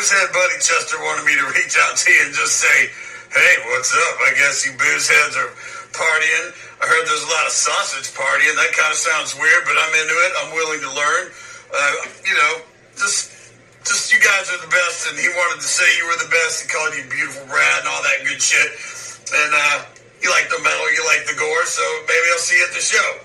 Boozehead buddy Chester wanted me to reach out to you and just say, hey, what's up? I guess you Boozeheads are partying. I heard there's a lot of sausage partying. That kind of sounds weird, but I'm into it. I'm willing to learn. Just you guys are the best, and he wanted to say you were the best. He called you Beautiful Brad and all that good shit. And you like the metal, you like the gore, so maybe I'll see you at the show.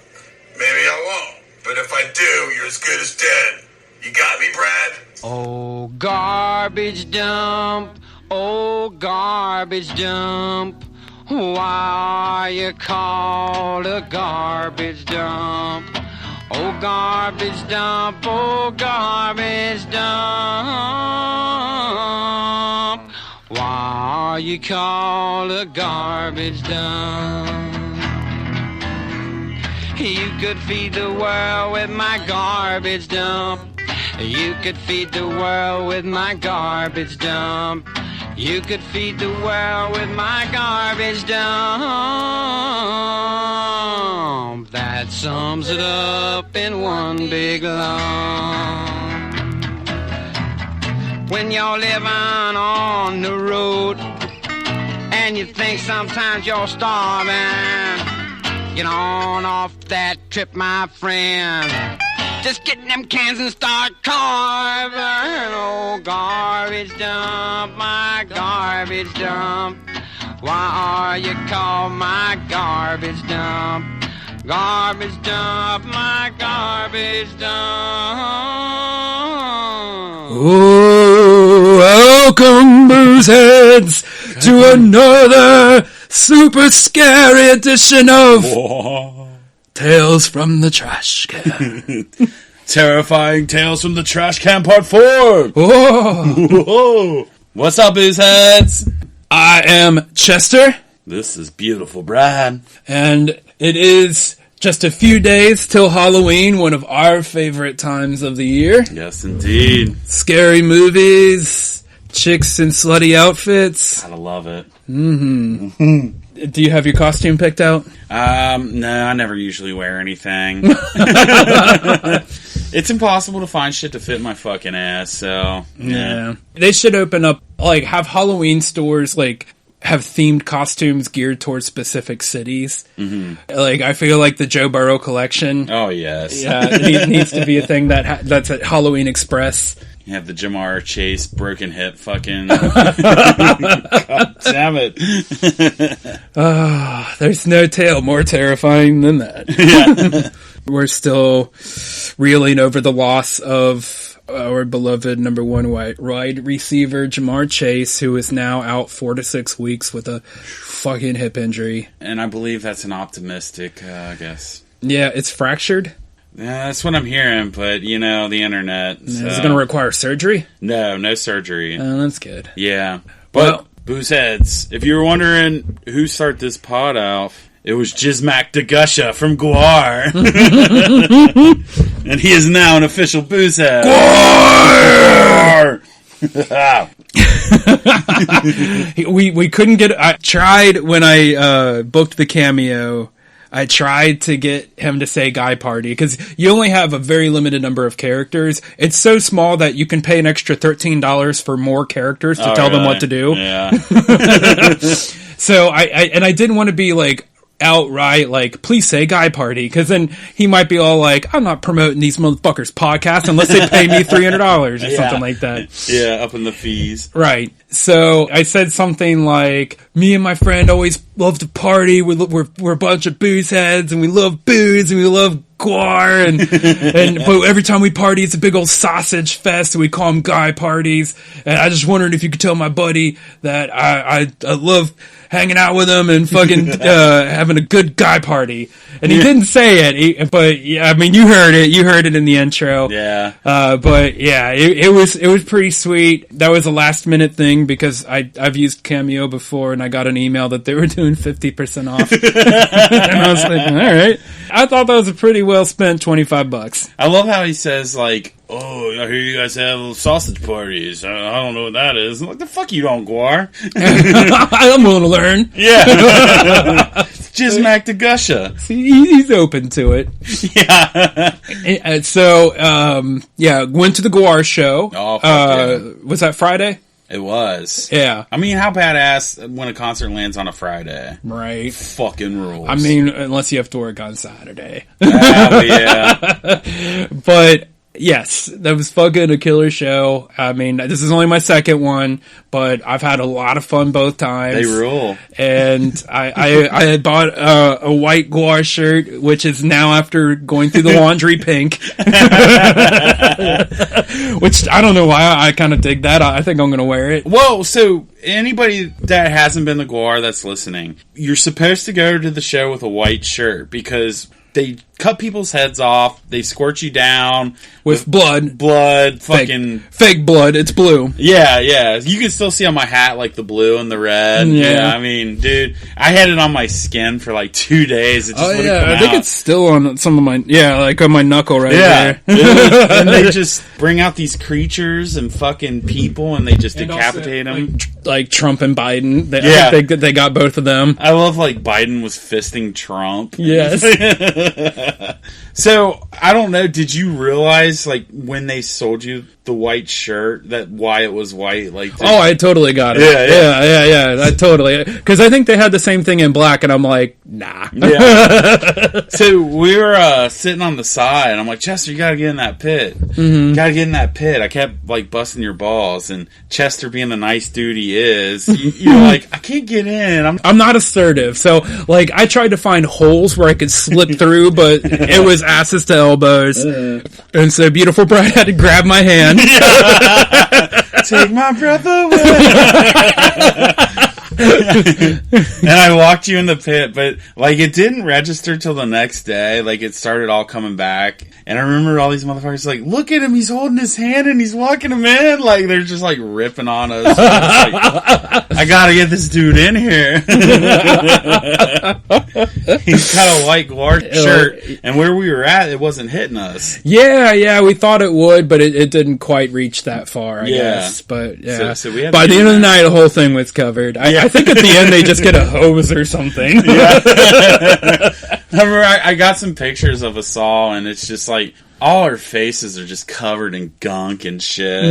Maybe I won't. But if I do, you're as good as dead. You got me, Brad? Oh, garbage dump. Oh, garbage dump. Why are you called a garbage dump? Oh, garbage dump. Oh, garbage dump. Why are you called a garbage dump? You could feed the world with my garbage dump. You could feed the world with my garbage dump. You could feed the world with my garbage dump. That sums it up in one big lump. When you're living on the road and you think sometimes you're starving, get on off that trip, my friend. Just get them cans and start carving. Oh, garbage dump, my garbage dump. Why are you called my garbage dump? Garbage dump, my garbage dump. Oh, welcome, Boozeheads, to another super scary edition of Tales from the Trash Can. Terrifying Tales from the Trash Can Part 4. Whoa. What's up, Boozeheads? I am Chester. This is Beautiful Brad. And it is just a few days till Halloween, one of our favorite times of the year. Yes, indeed. Scary movies, chicks in slutty outfits. Gotta love it. Mm-hmm. Do you have your costume picked out? No, I never usually wear anything. It's impossible to find shit to fit my fucking ass, so... Yeah. They should open up, have Halloween stores, have themed costumes geared towards specific cities. Mm-hmm. I feel like the Joe Burrow collection. Oh, yes. Yeah, it needs to be a thing that's at Halloween Express. You have the Jamar Chase broken hip fucking... God damn it. There's no tale more terrifying than that. Yeah. We're still reeling over the loss of our beloved number one wide receiver, Jamar Chase, who is now out 4 to 6 weeks with a fucking hip injury. And I believe that's an optimistic guess. Yeah, it's fractured. Yeah, that's what I'm hearing, but, the internet. So. Is it going to require surgery? No surgery. Oh, that's good. Yeah. But, Boozeheads, if you were wondering who started this pod off, it was Jizmac DeGusha from Guar. And he is now an official Boozehead. Guar! we couldn't get... I tried when I booked the cameo... I tried to get him to say Guy Party, because you only have a very limited number of characters. It's so small that you can pay an extra $13 for more characters to tell them what to do. Yeah. So I didn't want to be outright please say Guy Party, because then he might be all I'm not promoting these motherfuckers' podcasts unless they pay me $300 or something like that. Yeah, up in the fees. Right. So I said something like, me and my friend always love to party. We're a bunch of boozeheads, and we love booze, and we love guar, but every time we party, it's a big old sausage fest, so we call them Guy Parties. And I just wondered if you could tell my buddy that I love hanging out with him and fucking having a good guy party. And he didn't say it, but yeah, I mean, you heard it in the intro. Yeah. But yeah, it was pretty sweet. That was a last minute thing because I've used Cameo before, and I got an email that they were doing 50% off. And I was like, all right. I thought that was a pretty well spent $25. I love how he says oh, I hear you guys have sausage parties. I don't know what that is. I'm like, the fuck you don't, Guar. I'm willing to learn. Yeah. Just Mac DeGusha. See, he's open to it. Yeah. So, went to the Guar show. Oh, fuck yeah. Was that Friday? It was. Yeah. I mean, how badass when a concert lands on a Friday. Right. Fucking rules. I mean, unless you have to work on Saturday. Yeah. But, yes, that was fucking a killer show. I mean, this is only my second one, but I've had a lot of fun both times. They rule. And I had bought a white Guar shirt, which is now after going through the laundry pink. Which, I don't know why, I kind of dig that. I think I'm going to wear it. Whoa, so anybody that hasn't been to Guar that's listening, you're supposed to go to the show with a white shirt because they cut people's heads off, they squirt you down with blood, fucking fake blood. It's blue. Yeah. You can still see on my hat like the blue and the red. Yeah, I mean, dude, I had it on my skin for like 2 days. It just wouldn't come I think out. it's still on some of my like on my knuckle right there. And they just bring out these creatures and fucking people, and they just decapitate them. Like Trump and Biden. Yeah, I think they got both of them. I love like Biden was fisting Trump. Yes. So, I don't know, did you realize, like, when they sold you the white shirt, that why it was white? Like, I totally got it. Yeah. I totally. Because I think they had the same thing in black, and I'm like, nah. Yeah. So, we were sitting on the side, and I'm like, Chester, you gotta get in that pit. You gotta get in that pit. I kept, like, busting your balls, and Chester, being the nice dude he is, you're like, I can't get in. I'm not assertive, so, like, I tried to find holes where I could slip through, but it was asses to elbows. And so Beautiful Bride had to grab my hand. Take my breath away. And I walked you in the pit, but like it didn't register till the next day. Like it started all coming back, and I remember all these motherfuckers like, "Look at him! He's holding his hand and he's walking him in." Like they're just like ripping on us. Like, I gotta get this dude in here. He's got a white Guar shirt, and where we were at, it wasn't hitting us. Yeah, we thought it would, but it didn't quite reach that far, I guess. But yeah, so we had by the end of the night, the whole thing was covered. I think at the end they just get a hose or something. Yeah. Remember, I got some pictures of us all, and it's just like all our faces are just covered in gunk and shit.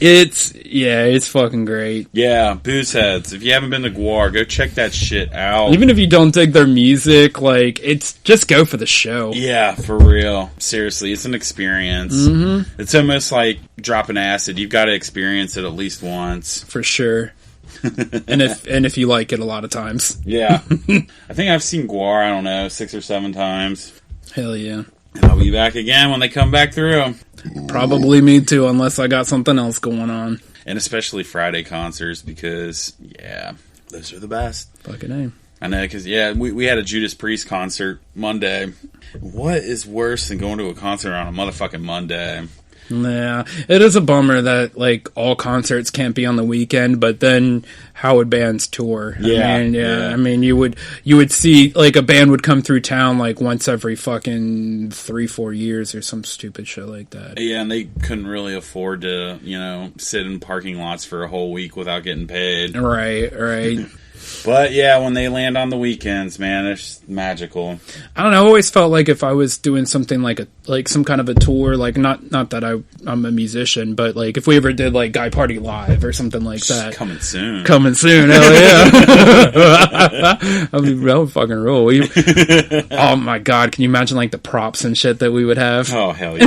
It's fucking great. Yeah, Boozeheads. If you haven't been to Guar, go check that shit out. Even if you don't dig their music, like, it's just go for the show. Yeah, for real. Seriously, it's an experience. Mm-hmm. It's almost like dropping acid. You've got to experience it at least once. For sure. and if you like it a lot of times. Yeah. I think I've seen Guar, I don't know, 6 or 7 times. Hell yeah. And I'll be back again when they come back through. Probably me too, unless I got something else going on. And especially Friday concerts, because, yeah, those are the best. Fucking name. I know, because, we had a Judas Priest concert Monday. What is worse than going to a concert on a motherfucking Monday? Yeah, it is a bummer that, like, all concerts can't be on the weekend, but then how would bands tour? I mean, you would see, like, a band would come through town, like, once every fucking 3-4 years or some stupid shit like that. Yeah, and they couldn't really afford to, sit in parking lots for a whole week without getting paid. Right. But yeah, when they land on the weekends, man, it's magical. I don't know. I always felt like if I was doing something like some kind of a tour, like not that I'm a musician, but like if we ever did like Guy Party Live or something like that, coming soon, hell yeah! I mean, that would fucking rule. Oh my god, can you imagine like the props and shit that we would have? Oh hell yeah!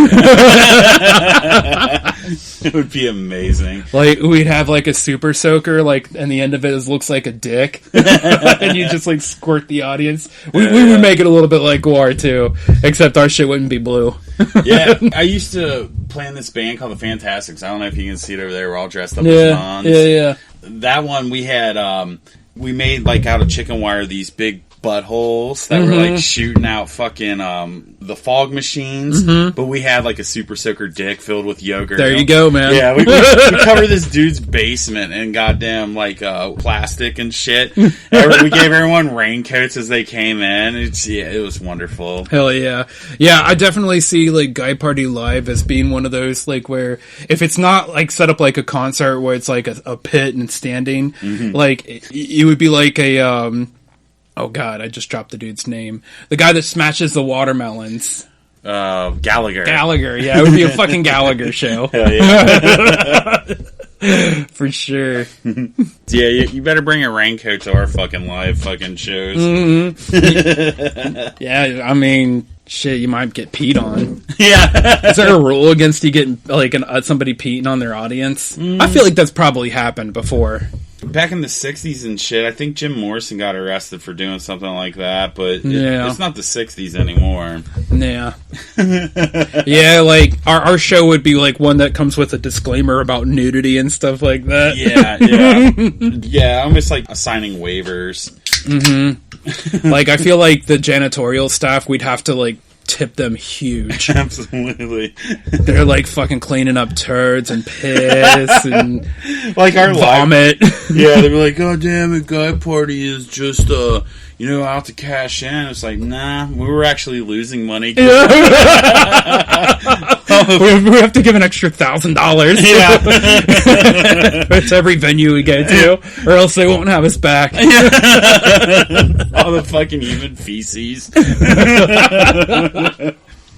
It would be amazing. Like we'd have like a super soaker, like, and the end of it looks like a dick, and you just like squirt the audience. We would make it a little bit like Guar too, except our shit wouldn't be blue. Yeah, I used to play in this band called the Fantastics. I don't know if you can see it over there. We're all dressed up as nuns. Yeah. That one we had. We made like out of chicken wire these big buttholes that were like shooting out fucking the fog machines, but we had like a super soaker dick filled with yogurt. There you go, man. Yeah, we covered this dude's basement in goddamn like plastic and shit. We gave everyone raincoats as they came in. It was wonderful. Hell yeah. Yeah, I definitely see like Guy Party Live as being one of those like where if it's not like set up like a concert where it's like a pit and standing, like it would be like a oh god, I just dropped the dude's name. The guy that smashes the watermelons. Gallagher. Gallagher, yeah, it would be a fucking Gallagher show. Hell yeah. For sure. Yeah, you better bring a raincoat to our fucking live fucking shows. Yeah, I mean, shit, you might get peed on. Yeah. Is there a rule against you getting like somebody peeing on their audience? I feel like that's probably happened before. Back in the 60s and shit, I think Jim Morrison got arrested for doing something like that, but it's not the 60s anymore. Yeah. Yeah, like, our show would be like one that comes with a disclaimer about nudity and stuff like that. Yeah. Yeah, almost like assigning waivers. Like, I feel like the janitorial staff, we'd have to, like, tip them huge. Absolutely. They're like fucking cleaning up turds and piss and like our vomit. Yeah, they'd be like, "God damn it, Guy Party is just out to cash in." It's like, nah, we were actually losing money. Yeah. We have to give an extra $1,000. Yeah. It's every venue we go to, or else they won't have us back. All the fucking human feces.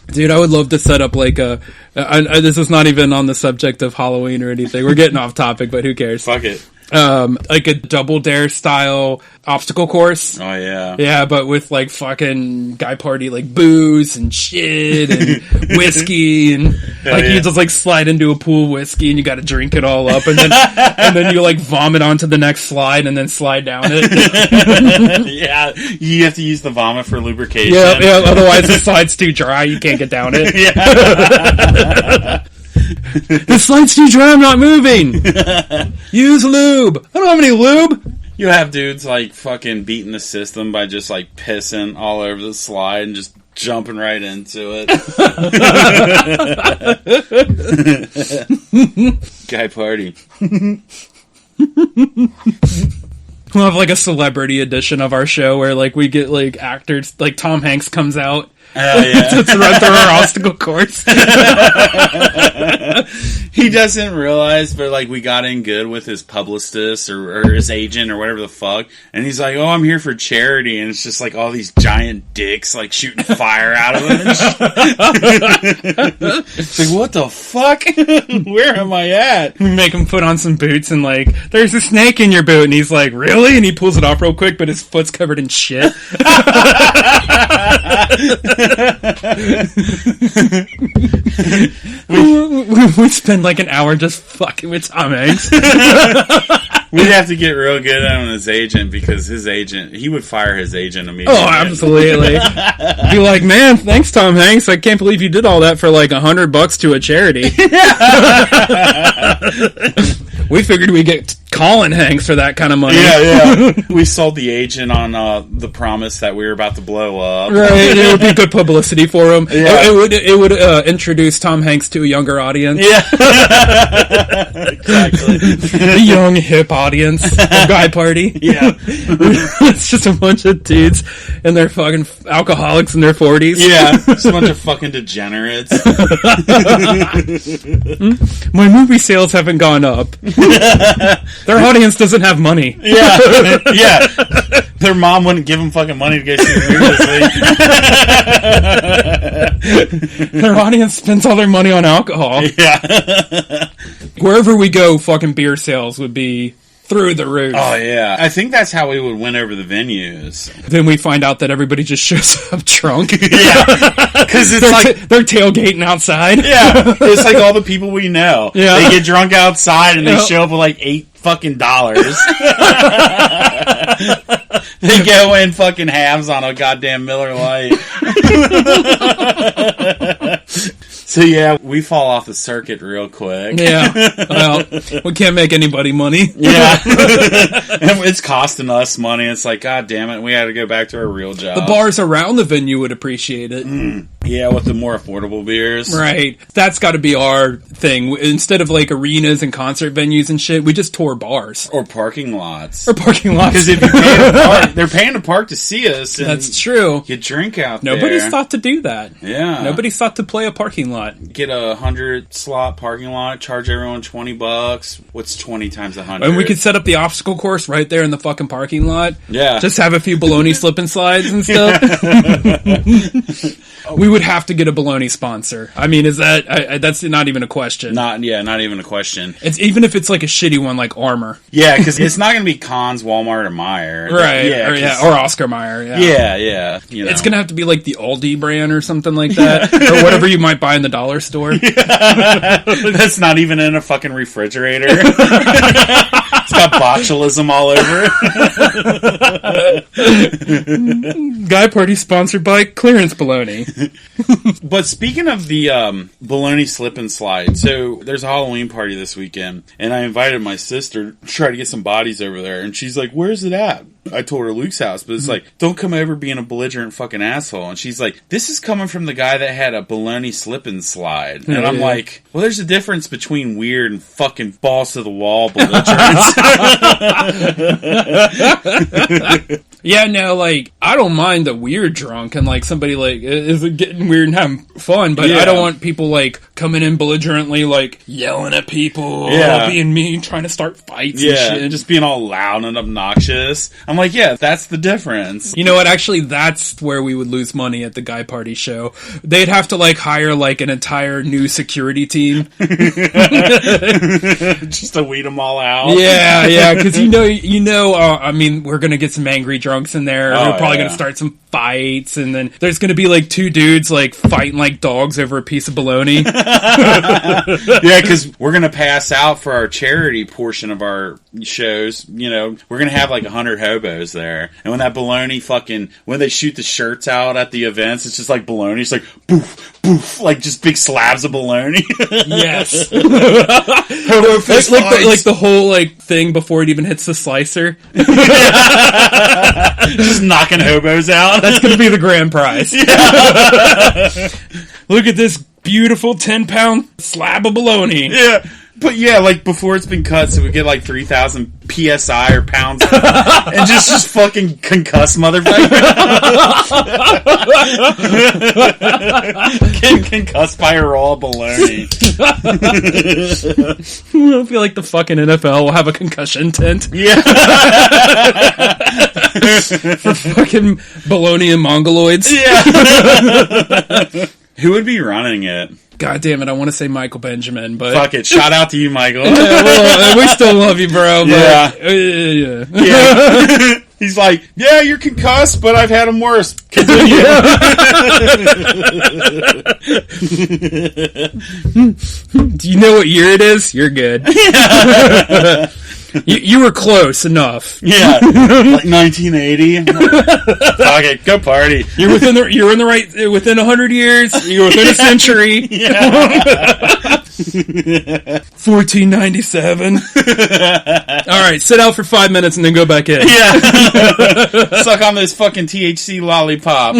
Dude, I would love to set up like this is not even on the subject of Halloween or anything. We're getting off topic, but who cares? Fuck it. Like a Double Dare style obstacle course. Oh yeah. Yeah, but with like fucking Guy Party like booze and shit and whiskey and you just like slide into a pool of whiskey and you gotta drink it all up and then you like vomit onto the next slide and then slide down it. Yeah, you have to use the vomit for lubrication. Yeah, otherwise the slide's too dry, you can't get down it. Yeah. The slide's too dry, I'm not moving. Use lube. I don't have any lube. You have dudes like fucking beating the system by just like pissing all over the slide and just jumping right into it. Guy Party. We'll have like a celebrity edition of our show where like we get like actors, like Tom Hanks comes out. To run through our obstacle course. He doesn't realize, but like we got in good with his publicist or his agent or whatever the fuck, and he's like, "Oh, I'm here for charity," and it's just like all these giant dicks like shooting fire out of him. It's like, what the fuck? Where am I at? We make him put on some boots and like, there's a snake in your boot, and he's like, really? And he pulls it off real quick, but his foot's covered in shit. We spend like an hour just fucking with Tom Hanks. We'd have to get real good on his agent because he would fire his agent immediately. Oh, absolutely. Be like, man, thanks, Tom Hanks. I can't believe you did all that for like $100 to a charity. We figured we'd get Colin Hanks for that kind of money. Yeah. We sold the agent on the promise that we were about to blow up. Right, it would be good publicity for him. Yeah. It would introduce Tom Hanks to a younger audience. Yeah. Exactly. The young, hip audience of Guy Party. Yeah. It's just a bunch of dudes and they're fucking alcoholics in their 40s. Yeah. Just a bunch of fucking degenerates. My movie sales haven't gone up. Their audience doesn't have money. Yeah. Yeah. Their mom wouldn't give them fucking money to go see the movie. Their audience spends all their money on alcohol. Yeah. Wherever we go, fucking beer sales would be through the roof. Oh, yeah. I think that's how we would win over the venues. Then we find out that everybody just shows up drunk. Yeah. Because it's they're tailgating outside. Yeah. It's like all the people we know. Yeah. They get drunk outside and they show up with like $8 fucking dollars. They go in fucking halves on a goddamn Miller Lite. So yeah, we fall off the circuit real quick. Yeah. Well, we can't make anybody money. Yeah. And it's costing us money. It's like, God damn it, we had to go back to our real job. The bars around the venue would appreciate it. Yeah, with the more affordable beers. Right. That's got to be our thing. Instead of like arenas and concert venues and shit, we just tour bars. Or parking lots. Because if you pay to park, they're paying to park to see us. And that's true. You drink out Nobody's there. thought to do that. Yeah. Nobody's thought to play a parking lot. Get a 100-slot parking lot, charge everyone $20. What's 20 times 100? And we could set up the obstacle course right there in the fucking parking lot. Yeah. Just have a few baloney slip and slides and stuff. We would have to get a baloney sponsor. I mean, is that that's not even a question. Not even a question. It's even if it's like a shitty one like Armour. Yeah, because it's not going to be Conn's, Walmart, or Meyer. Right. Or Oscar Mayer. Yeah. You know. It's going to have to be like the Aldi brand or something like that. Or whatever you might buy in the dollar store. That's not even in a fucking refrigerator. It's got botulism all over. Guy party sponsored by Clearance Baloney. But speaking of the baloney slip and slide, so there's a Halloween party this weekend, and I invited my sister to try to get some bodies over there, and she's like, "Where's it at?" I told her Luke's house, but it's like, don't come over being a belligerent fucking asshole. And she's like, this is coming from the guy that had a baloney slip and slide. And I'm like, well, there's a difference between weird and fucking balls to the wall belligerence. Yeah, no, like, I don't mind the weird drunk and, like, somebody, like, is getting weird and having fun, but I don't want people, like, coming in belligerently, like, yelling at people, being mean, trying to start fights and shit. And just being all loud and obnoxious. I'm like, yeah, that's the difference. You know what, actually, that's where we would lose money at the Guy Party show. They'd have to, like, hire, like, an entire new security team. Just to weed them all out. Yeah, because I mean, we're gonna get some angry drunks in there. We're probably gonna start some fights, and then there's gonna be like two dudes like fighting like dogs over a piece of bologna. Yeah, because we're gonna pass out for our charity portion of our shows. You know, we're gonna have like 100 hobos there, and when that bologna when they shoot the shirts out at the events, it's just like bologna. It's like boof, boof, like just big slabs of bologna. Yes. Hobo fist like the whole like thing before it even hits the slicer. Just knocking hobos out. That's going to be the grand prize. Yeah. Look at this beautiful 10-pound slab of bologna. Yeah. But yeah, like before it's been cut, so we get like 3,000 PSI or pounds and just fucking concuss motherfucker. Getting concussed by a raw bologna. I feel like the fucking NFL will have a concussion tent. Yeah. For fucking bologna and mongoloids. Yeah. Who would be running it? God damn it, I want to say Michael Benjamin, but... Fuck it, shout out to you, Michael. Yeah, well, we still love you, bro. But, yeah. He's like, yeah, you're concussed, but I've had them worse. Continue. Do you know what year it is? You're good. Yeah. You were close enough. Yeah, like 1980. Fuck it, go party. You're in the right within 100 years. You're within a century. Yeah. 1497. All right, sit out for 5 minutes and then go back in. Yeah. Suck on this fucking THC lollipop.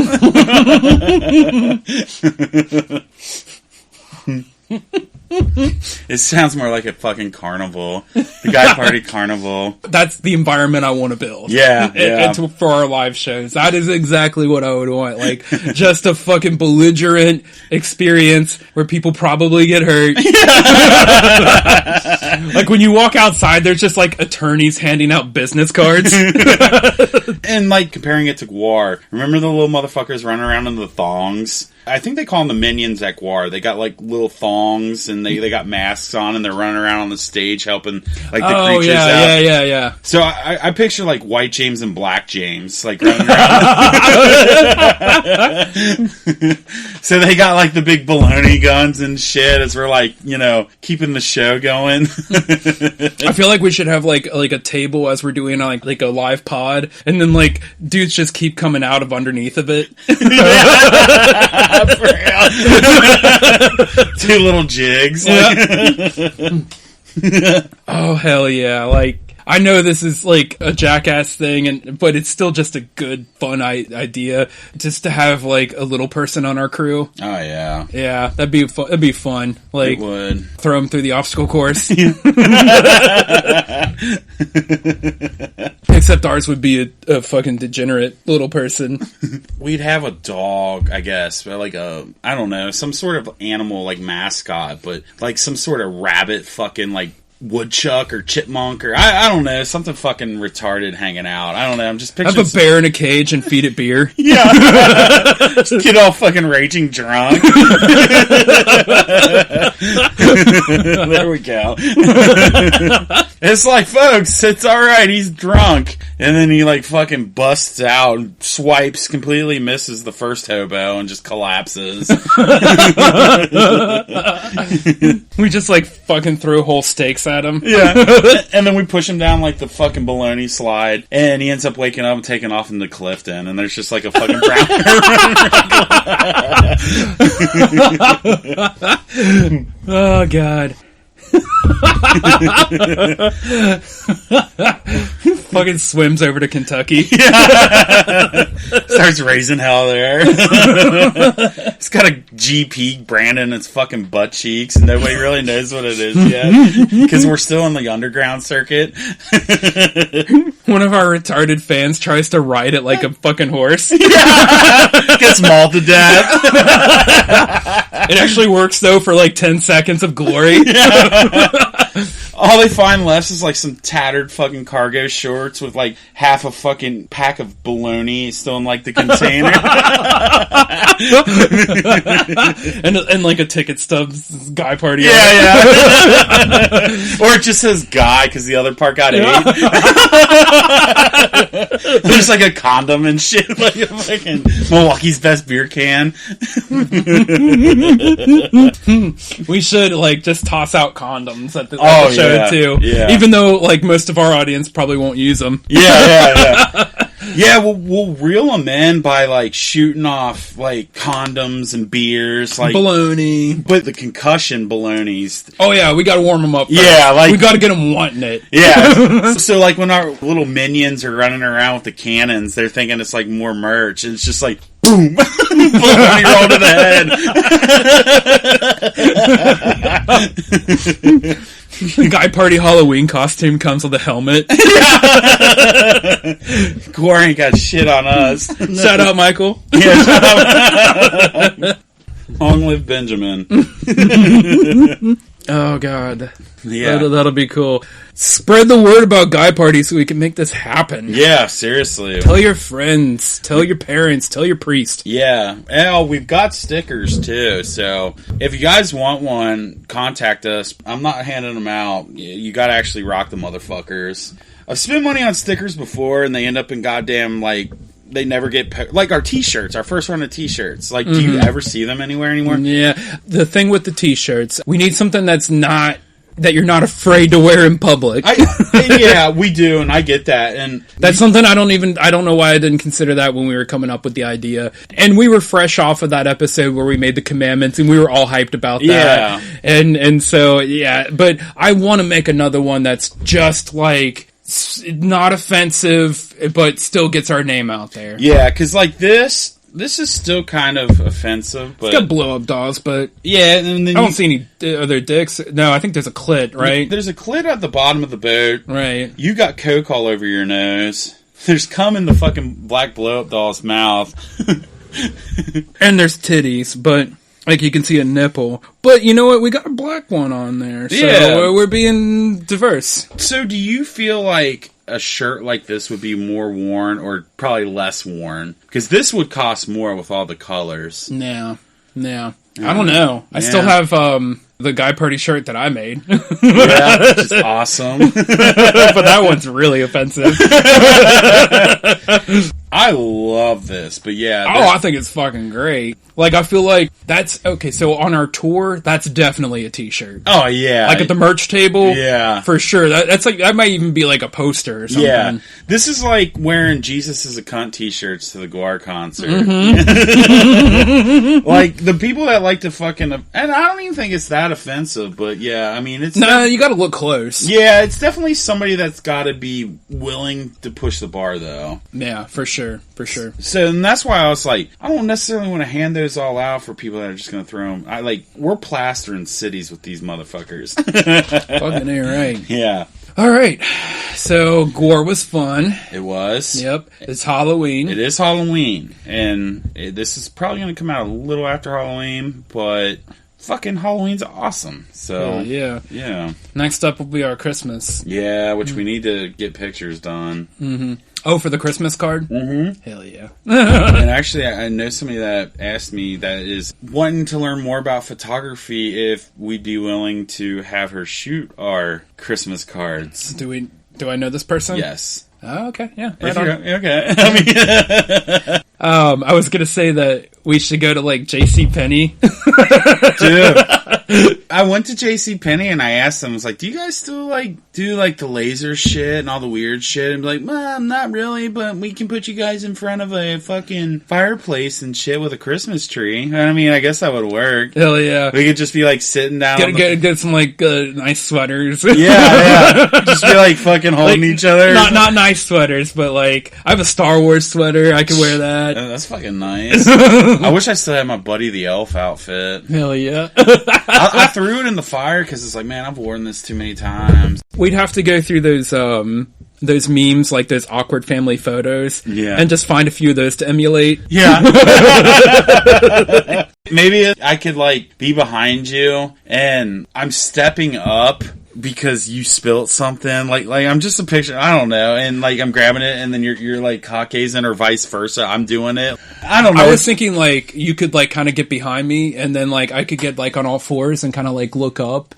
It sounds more like a fucking carnival. The Guy Party carnival. That's the environment I want to build. Yeah, yeah. For our live shows. That is exactly what I would want. Like, just a fucking belligerent experience where people probably get hurt. Like, when you walk outside, there's just, like, attorneys handing out business cards. And, like, comparing it to Gwar. Remember the little motherfuckers running around in the thongs? I think they call them the minions at Gwar. They got, like, little thongs, and they got masks on, and they're running around on the stage helping, like, the creatures out. Yeah. So I picture, like, White James and Black James, like, running around. So they got, like, the big baloney guns and shit as we're, like, you know, keeping the show going. I feel like we should have, like a table as we're doing, like a live pod, and then, like, dudes just keep coming out of underneath of it. Two little jigs. Oh, hell yeah. Like, I know this is like a jackass thing, but it's still just a good, fun idea just to have like a little person on our crew. Oh, yeah. Yeah, that'd be fun. Like, it would. Throw them through the obstacle course. Except ours would be a fucking degenerate little person. We'd have a dog, I guess, but like I don't know, some sort of animal like mascot, but like some sort of rabbit fucking like woodchuck or chipmunk or I don't know, something fucking retarded hanging out. I don't know, I'm just picturing... Have a bear in a cage and feed it beer. Yeah. Just get all fucking raging drunk. There we go. It's like, folks, it's alright, he's drunk. And then he like fucking busts out, swipes, completely misses the first hobo and just collapses. We just like fucking throw whole steaks at him. Yeah. And then we push him down like the fucking baloney slide, and he ends up waking up and taking off into Clifton, and there's just like a fucking brown Oh, God. Fucking swims over to Kentucky. Starts raising hell there. It's got a GP brand in its fucking butt cheeks, and nobody really knows what it is yet because we're still in the underground circuit. One of our retarded fans tries to ride it like a fucking horse. Gets mauled to death. It actually works though for like 10 seconds of glory. All they find left is like some tattered fucking cargo shorts with like half a fucking pack of bologna still in like the container. and like a ticket stubs guy party. Yeah. Or it just says guy because the other part got ate. There's like a condom and shit, like a fucking Milwaukee's best beer can. We should like just toss out condoms at the show too. Yeah. Even though like most of our audience probably won't use them. Yeah. Yeah, we'll reel them in by like shooting off like condoms and beers, like baloney. But the concussion balonies. Oh yeah, we gotta warm them up first. Yeah, like we gotta get them wanting it. Yeah. So like when our little minions are running around with the cannons, they're thinking it's like more merch, and it's just like boom, baloney roll to the head. Guy party Halloween costume comes with a helmet. Gore ain't got shit on us. Shout out, Michael. Yeah, shout out. Long live Benjamin. Oh, God. Yeah. That'll be cool. Spread the word about Guy Party so we can make this happen. Yeah, seriously. Tell your friends. Tell your parents. Tell your priest. Yeah. And we've got stickers, too. So if you guys want one, contact us. I'm not handing them out. You gotta actually rock the motherfuckers. I've spent money on stickers before, and they end up in goddamn, like... They never get... like our t-shirts, our first run of t-shirts. Like, do you ever see them anywhere anymore? Yeah. The thing with the t-shirts, we need something that's not... that you're not afraid to wear in public. Yeah, we do, and I get that. And that's something I don't know why I didn't consider that when we were coming up with the idea. And we were fresh off of that episode where we made the commandments, and we were all hyped about that. Yeah. And so, yeah. But I want to make another one that's just like... not offensive, but still gets our name out there. Yeah, because like this is still kind of offensive. But it's got blow up dolls, but yeah, and then I don't see any other dicks. No, I think there's a clit, right? There's a clit at the bottom of the boat. Right. You got coke all over your nose. There's cum in the fucking black blow up doll's mouth. And there's titties, but... like, you can see a nipple. But, you know what? We got a black one on there. So yeah. We're being diverse. So, do you feel like a shirt like this would be more worn or probably less worn? Because this would cost more with all the colors. Yeah. I don't know. I still have the Guy Party shirt that I made. Yeah, which is awesome. But that one's really offensive. I love this, but yeah. Oh, I think it's fucking great. Like, I feel like that's... Okay, so on our tour, that's definitely a t-shirt. Oh, yeah. Like at the merch table? Yeah. For sure. That's like... That might even be like a poster or something. Yeah. This is like wearing Jesus is a cunt t-shirts to the Guar concert. Like, the people that like to fucking... And I don't even think it's that offensive, but yeah, I mean, it's... Nah, you gotta look close. Yeah, it's definitely somebody that's gotta be willing to push the bar, though. Yeah, for sure. For sure. So, and that's why I was like, I don't necessarily want to hand those all out for people that are just going to throw them. We're plastering cities with these motherfuckers. Fucking A, right. Yeah. All right. So, Gore was fun. It was. Yep. It's Halloween. It is Halloween. And this is probably going to come out a little after Halloween, but fucking Halloween's awesome. So, yeah. Yeah. Next up will be our Christmas. Yeah, which we need to get pictures done. Mm-hmm. Oh, for the Christmas card? Mm-hmm. Hell yeah. And actually, I know somebody that asked me that is wanting to learn more about photography if we'd be willing to have her shoot our Christmas cards. Do I know this person? Yes. Oh, okay. Yeah. Right on. Okay. I mean, I was gonna say that we should go to like JCPenney. dude, I went to JCPenney and I asked them, I was like, do you guys still do the laser shit and all the weird shit? And be like, well, not really, but we can put you guys in front of a fucking fireplace and shit with a Christmas tree. And I mean, I guess that would work. Hell yeah. We could just be like sitting down. Get some nice sweaters. Yeah. Just be like fucking holding each other. Not nice sweaters, but like I have a Star Wars sweater. I can wear that. Oh, that's fucking nice. I wish I still had my Buddy the Elf outfit. Hell yeah. I threw it in the fire because it's like, man, I've worn this too many times. We'd have to go through those memes, like those awkward family photos, and just find a few of those to emulate. Yeah. Maybe I could be behind you and I'm stepping up because you spilt something. Like I'm just a picture. I don't know. And I'm grabbing it and then you're like Caucasian or vice versa. I'm doing it. I don't know. I was thinking you could kind of get behind me and then I could get on all fours and kind of look up.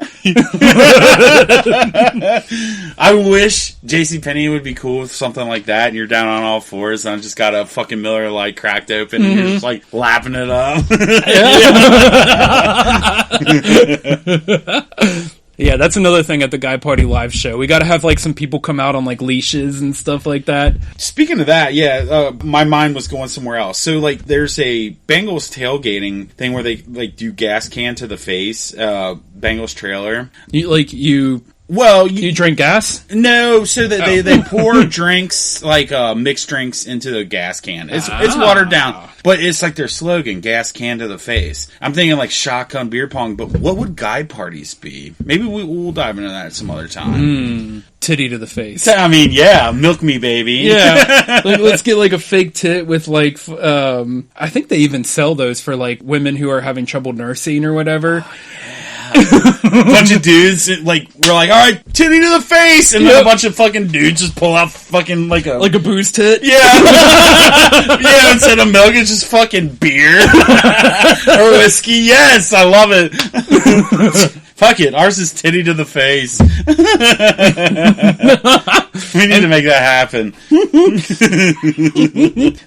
I wish JCPenney would be cool with something like that and you're down on all fours and I've just got a fucking Miller Lite cracked open and you're just lapping it up. Yeah, that's another thing at the Guy Party live show. We gotta have some people come out on leashes and stuff like that. Speaking of that, yeah, my mind was going somewhere else. So there's a Bengals tailgating thing where they do gas can to the face, Bengals trailer. Well, you drink gas? No, so that they pour drinks, mixed drinks into the gas can. It's watered down, but it's their slogan, gas can to the face. I'm thinking shotgun beer pong, but what would Guy parties be? Maybe we'll dive into that some other time. Titty to the face. I mean, yeah, milk me, baby. Yeah. Let's get a fake tit with I think they even sell those for women who are having trouble nursing or whatever. Bunch of dudes, we're all right, titty to the face, and then a bunch of fucking dudes just pull out fucking like a booze tit. Yeah, yeah. Instead of milk, it's just fucking beer or whiskey. Yes, I love it. Fuck it, ours is titty to the face. We need to make that happen.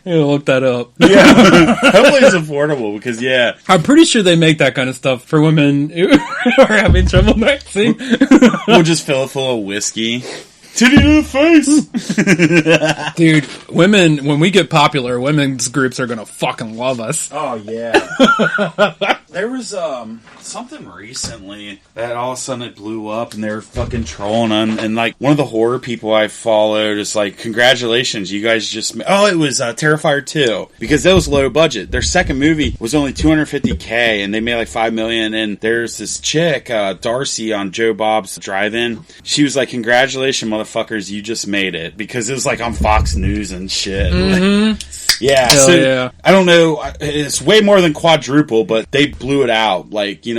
Look that up. Yeah, hopefully it's affordable because I'm pretty sure they make that kind of stuff for women who are having trouble nursing. We'll just fill it full of whiskey. Titty to the face. Dude, women, when we get popular, women's groups are gonna fucking love us. Oh, yeah. There was something recently that all of a sudden it blew up and they were fucking trolling on, and one of the horror people I followed is congratulations, you guys just it was Terrifier 2, because that was low budget. Their second movie was only $250K and they made $5 million, and there's this chick, Darcy, on Joe Bob's Drive-In. She was congratulations, motherfuckers, you just made it, because it was on Fox News and shit. Yeah, hell yeah. I don't know, it's way more than quadruple, but they blew it out,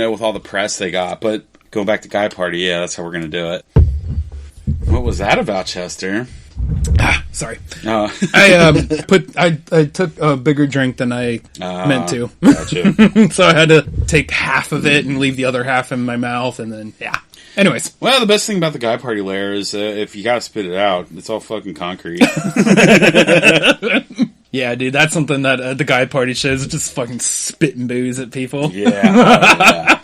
with all the press they got. But going back to Guy Party, yeah, that's how we're gonna do it. What was that about, Chester? Sorry. Oh. I took a bigger drink than I meant to. Gotcha. So I had to take half of it and leave the other half in my mouth, and then, Anyways. Well, the best thing about the Guy Party lair is if you gotta spit it out, it's all fucking concrete. Yeah, dude, that's something that the guy party shows, just fucking spitting booze at people. Yeah.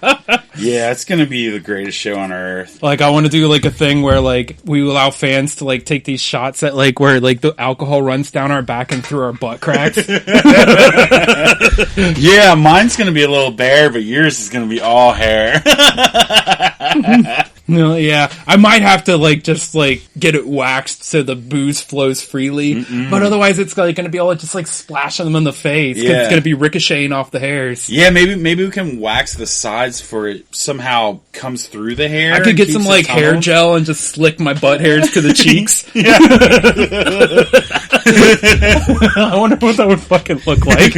Yeah, it's gonna be the greatest show on earth. Like, I want to do, like, a thing where, like, we allow fans to, like, take these shots at, like, where, like, the alcohol runs down our back and through our butt cracks. Yeah, mine's gonna be a little bare, but yours is gonna be all hair. No, yeah. I might have to, like, just, like, get it waxed so the booze flows freely. But otherwise it's, like, gonna be all just, like, splashing them in the face. 'Cause it's gonna be ricocheting off the hairs. Yeah, maybe we can wax the sides for it somehow comes through the hair. I could get some, like, hair gel and just slick my butt hairs to the cheeks. Yeah. I wonder what that would fucking look like.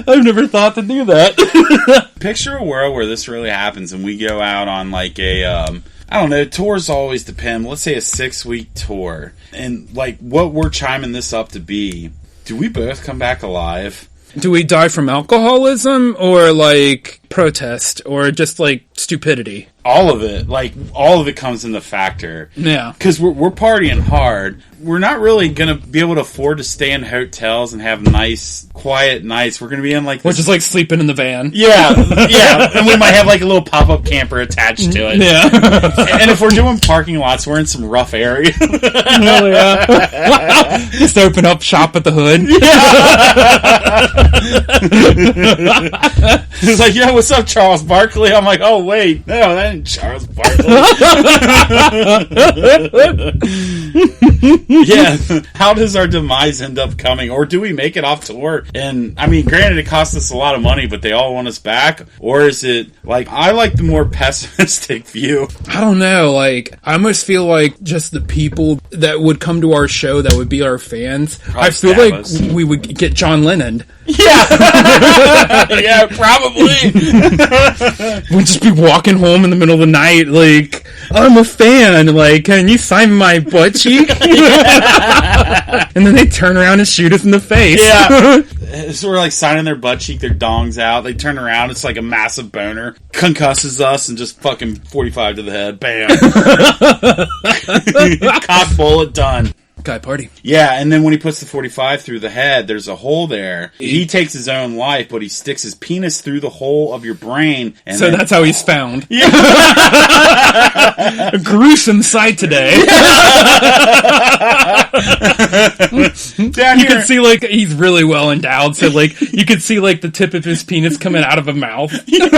I've never thought to do that. Picture a world where this really happens and we go out on like a, I don't know, tours always depend. Let's say a 6-week tour. And like what we're chiming this up to be, do we both come back alive? Do we die from alcoholism or like protest or just like stupidity? All of it. Like, all of it comes into factor. Yeah. Because we're partying hard. We're not really going to be able to afford to stay in hotels and have nice, quiet nights. We're going to be in, like... We're just, like, sleeping in the van. Yeah, yeah. And we might have, like, a little pop-up camper attached to it. Yeah. And if we're doing parking lots, we're in some rough area. Hell yeah. Just open up shop at the hood. Yeah. He's like, yo, what's up, Charles Barkley? I'm like, oh, wait. No, that ain't Charles Barkley. Yeah. How does our demise end up coming? Or do we make it off tour? And, I mean, granted, it costs us a lot of money, but they all want us back? Or is it, like, I like the more pessimistic view. I don't know, like, I almost feel like just the people that would come to our show that would be our fans, I feel like we would get John Lennon. Yeah. Yeah, probably. We'd just be walking home in the middle of the night, like, I'm a fan, like, can you sign my butt cheek? And then they turn around and shoot us in the face. Yeah. So we're like signing their butt cheek, their dongs out. They turn around, it's like a massive boner. Concusses us and just fucking 45 to the head. Bam. Cock bullet, done. Guy party. Yeah, and then when he puts the 45 through the head, there's a hole there. He takes his own life, but he sticks his penis through the hole of your brain. And so that's how he's found. Yeah. A gruesome sight today. Down You here. can see, like, he's really well endowed, so, like, you could see, like, the tip of his penis coming out of a mouth. In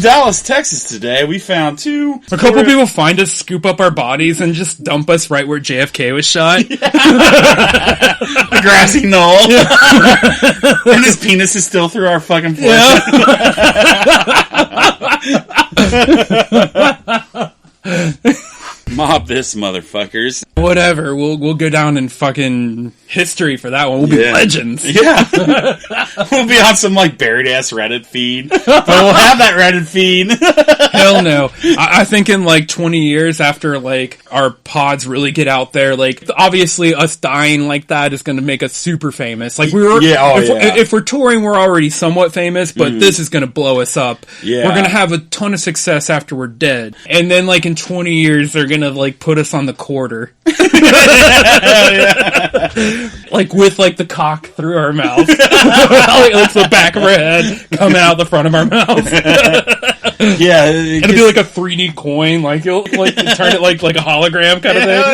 Dallas, Texas today, we found two... A couple people find us, scoop up our bodies, and just dump us right where JFK was shot. The grassy knoll. And his penis is still through our fucking flesh. Yeah. Mob this, motherfuckers. Whatever, we'll go down in fucking history for that one. We'll be legends. Yeah. We'll be on some, like, buried-ass Reddit feed. But we'll have that Reddit feed. Hell no. I think in, like, 20 years after, like, our pods really get out there, like, obviously us dying like that is going to make us super famous. Like, if we're touring, we're already somewhat famous, but this is going to blow us up. Yeah. We're going to have a ton of success after we're dead. And then, like, in 20 years, they're going to, like, put us on the quarter. Like, with, like, the cock through our mouth. Like the back of our head coming out the front of our mouth. Yeah. It'll be like a 3D coin, like, you'll, like, turn it like a hologram kind of thing.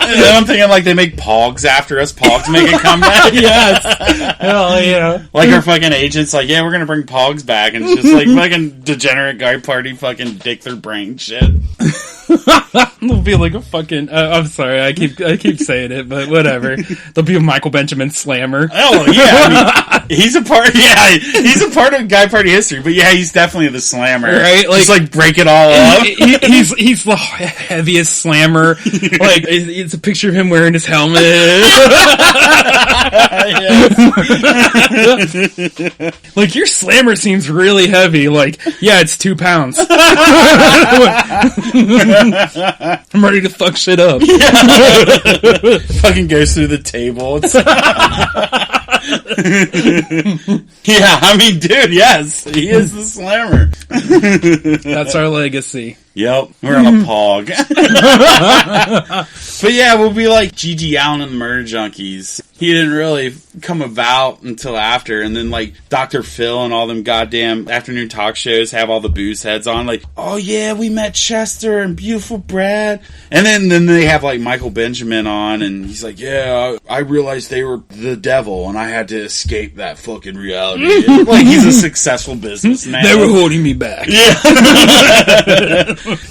Yeah, I'm thinking, like, they make Pogs after us. Pogs make a comeback. Yes. Hell yeah. Like, our fucking agents, like, yeah, we're gonna bring Pogs back, and it's just, like, fucking degenerate guy party fucking dick their brain shit. It'll be like a fucking... I'm sorry, I keep saying it, but whatever. There'll be a Michael Benjamin slammer. Oh, yeah. I mean, he's a part of guy party history, but yeah, he's definitely the slammer. Right? Like, just, like, break it all up. He's the heaviest slammer. Like, it's a picture of him wearing his helmet. Like, your slammer seems really heavy. Like, yeah, it's 2 pounds. I'm ready to fuck shit up. Yeah. Fucking goes through the table. Yeah, I mean, dude, yes, he is the slammer. That's our legacy. Yep, we're on a pog. But yeah, we'll be like G.G. Allen and the Murder Junkies. He didn't really come about until after, and then like Dr. Phil and all them goddamn afternoon talk shows have all the Boozeheads on, like, oh yeah, we met Chester and beautiful Brad, and then they have like Michael Benjamin on, and he's like, yeah, I realized they were the devil, and I had to escape that fucking reality. Like, he's a successful businessman. They were holding me back. Yeah.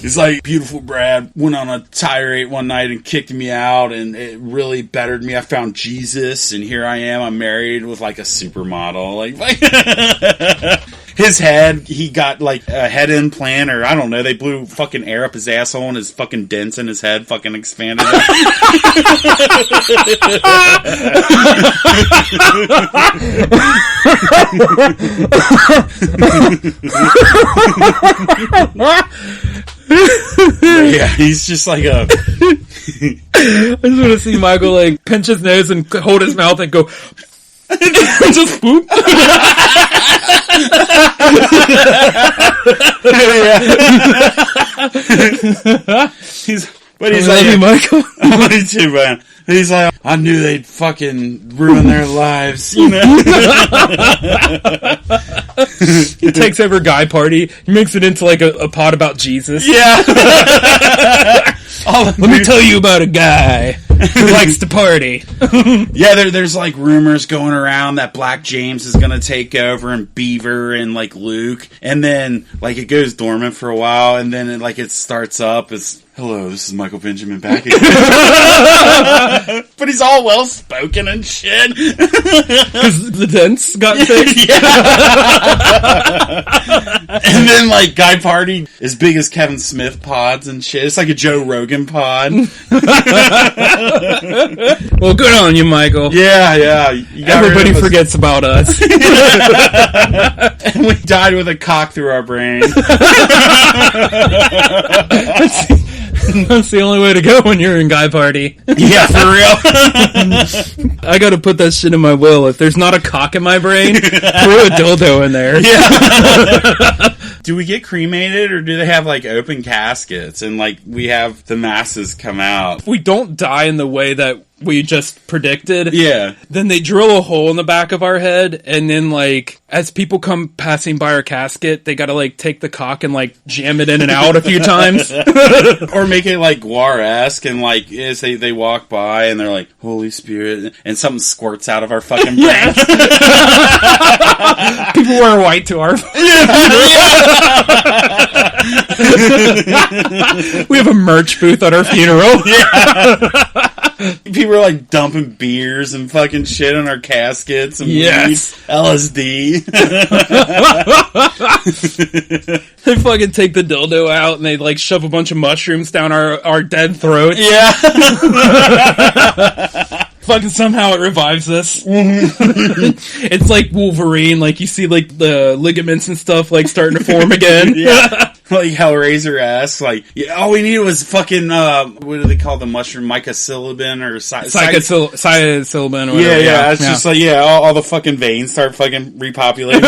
He's like, beautiful Brad went on a tirade one night and kicked me out, and it really bettered me. I found Jesus, and here I am. I'm married with like a supermodel. Like his head, he got like a head implant, or I don't know. They blew fucking air up his asshole, and his fucking dents in his head fucking expanded. Yeah, he's just like a. I just want to see Michael like pinch his nose and hold his mouth and go, just boop. He's like, Michael. I love you too, man. He's like, I knew they'd fucking ruin their lives, you know? He takes over Guy Party, he makes it into like a pod about Jesus. Yeah. Let me tell you about a guy who likes to party. Yeah, there's like rumors going around that Black James is gonna take over, and Beaver and like Luke, and then like it goes dormant for a while, and then it starts up as, hello, this is Michael Benjamin back again. But he's all well spoken and shit. Because the dents got fixed. And then like Guy Party as big as Kevin Smith pods and shit. It's like a Joe Rogan pod. Well, good on you, Michael. Yeah. Everybody forgets about us. And we died with a cock through our brain. That's the only way to go when you're in Guy Party. Yeah, for real. I gotta put that shit in my will. If there's not a cock in my brain, throw a dildo in there. Yeah. Do we get cremated, or do they have like open caskets and like we have the masses come out? If we don't die in the way that we just predicted, yeah, then they drill a hole in the back of our head, and then like as people come passing by our casket, they gotta like take the cock and like jam it in and out a few times. Or make it like Guar-esque, and like as they walk by and they're like, Holy Spirit, and something squirts out of our fucking brains. People wear white to our We have a merch booth at our funeral. Yeah. People are like dumping beers and fucking shit on our caskets and weed, LSD. They fucking take the dildo out and they like shove a bunch of mushrooms down our dead throats. Yeah. Fucking somehow it revives us. It's like Wolverine, like you see like the ligaments and stuff like starting to form again. Yeah. Like Hellraiser-esque, like, yeah, all we needed was fucking, what do they call the mushroom? Mycopsilibin or psilocybin or whatever. Yeah. It's just like, all the fucking veins start fucking repopulating.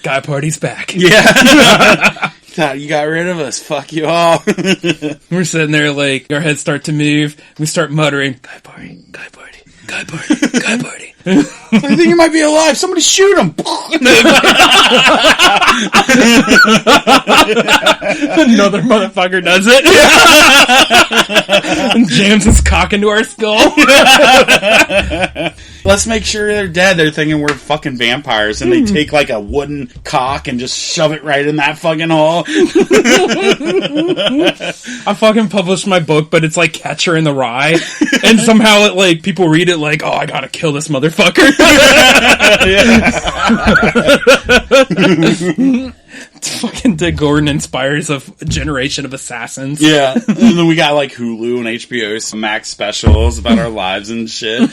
Guy Party's back. Yeah. God, you got rid of us. Fuck you all. We're sitting there like, our heads start to move. We start muttering, Guy Party, Guy Party, Guy Party, Guy Party. I think he might be alive. Somebody shoot him. Another motherfucker does it. And jams his cock into our skull. Let's make sure they're dead. They're thinking we're fucking vampires, and they take like a wooden cock and just shove it right in that fucking hole. I fucking published my book, but it's like Catcher in the Rye, and somehow it like people read it like, oh, I gotta kill this motherfucker. Fucking Dick Gordon inspires a generation of assassins. Yeah, and then we got like Hulu and HBO, some Max specials about our lives and shit.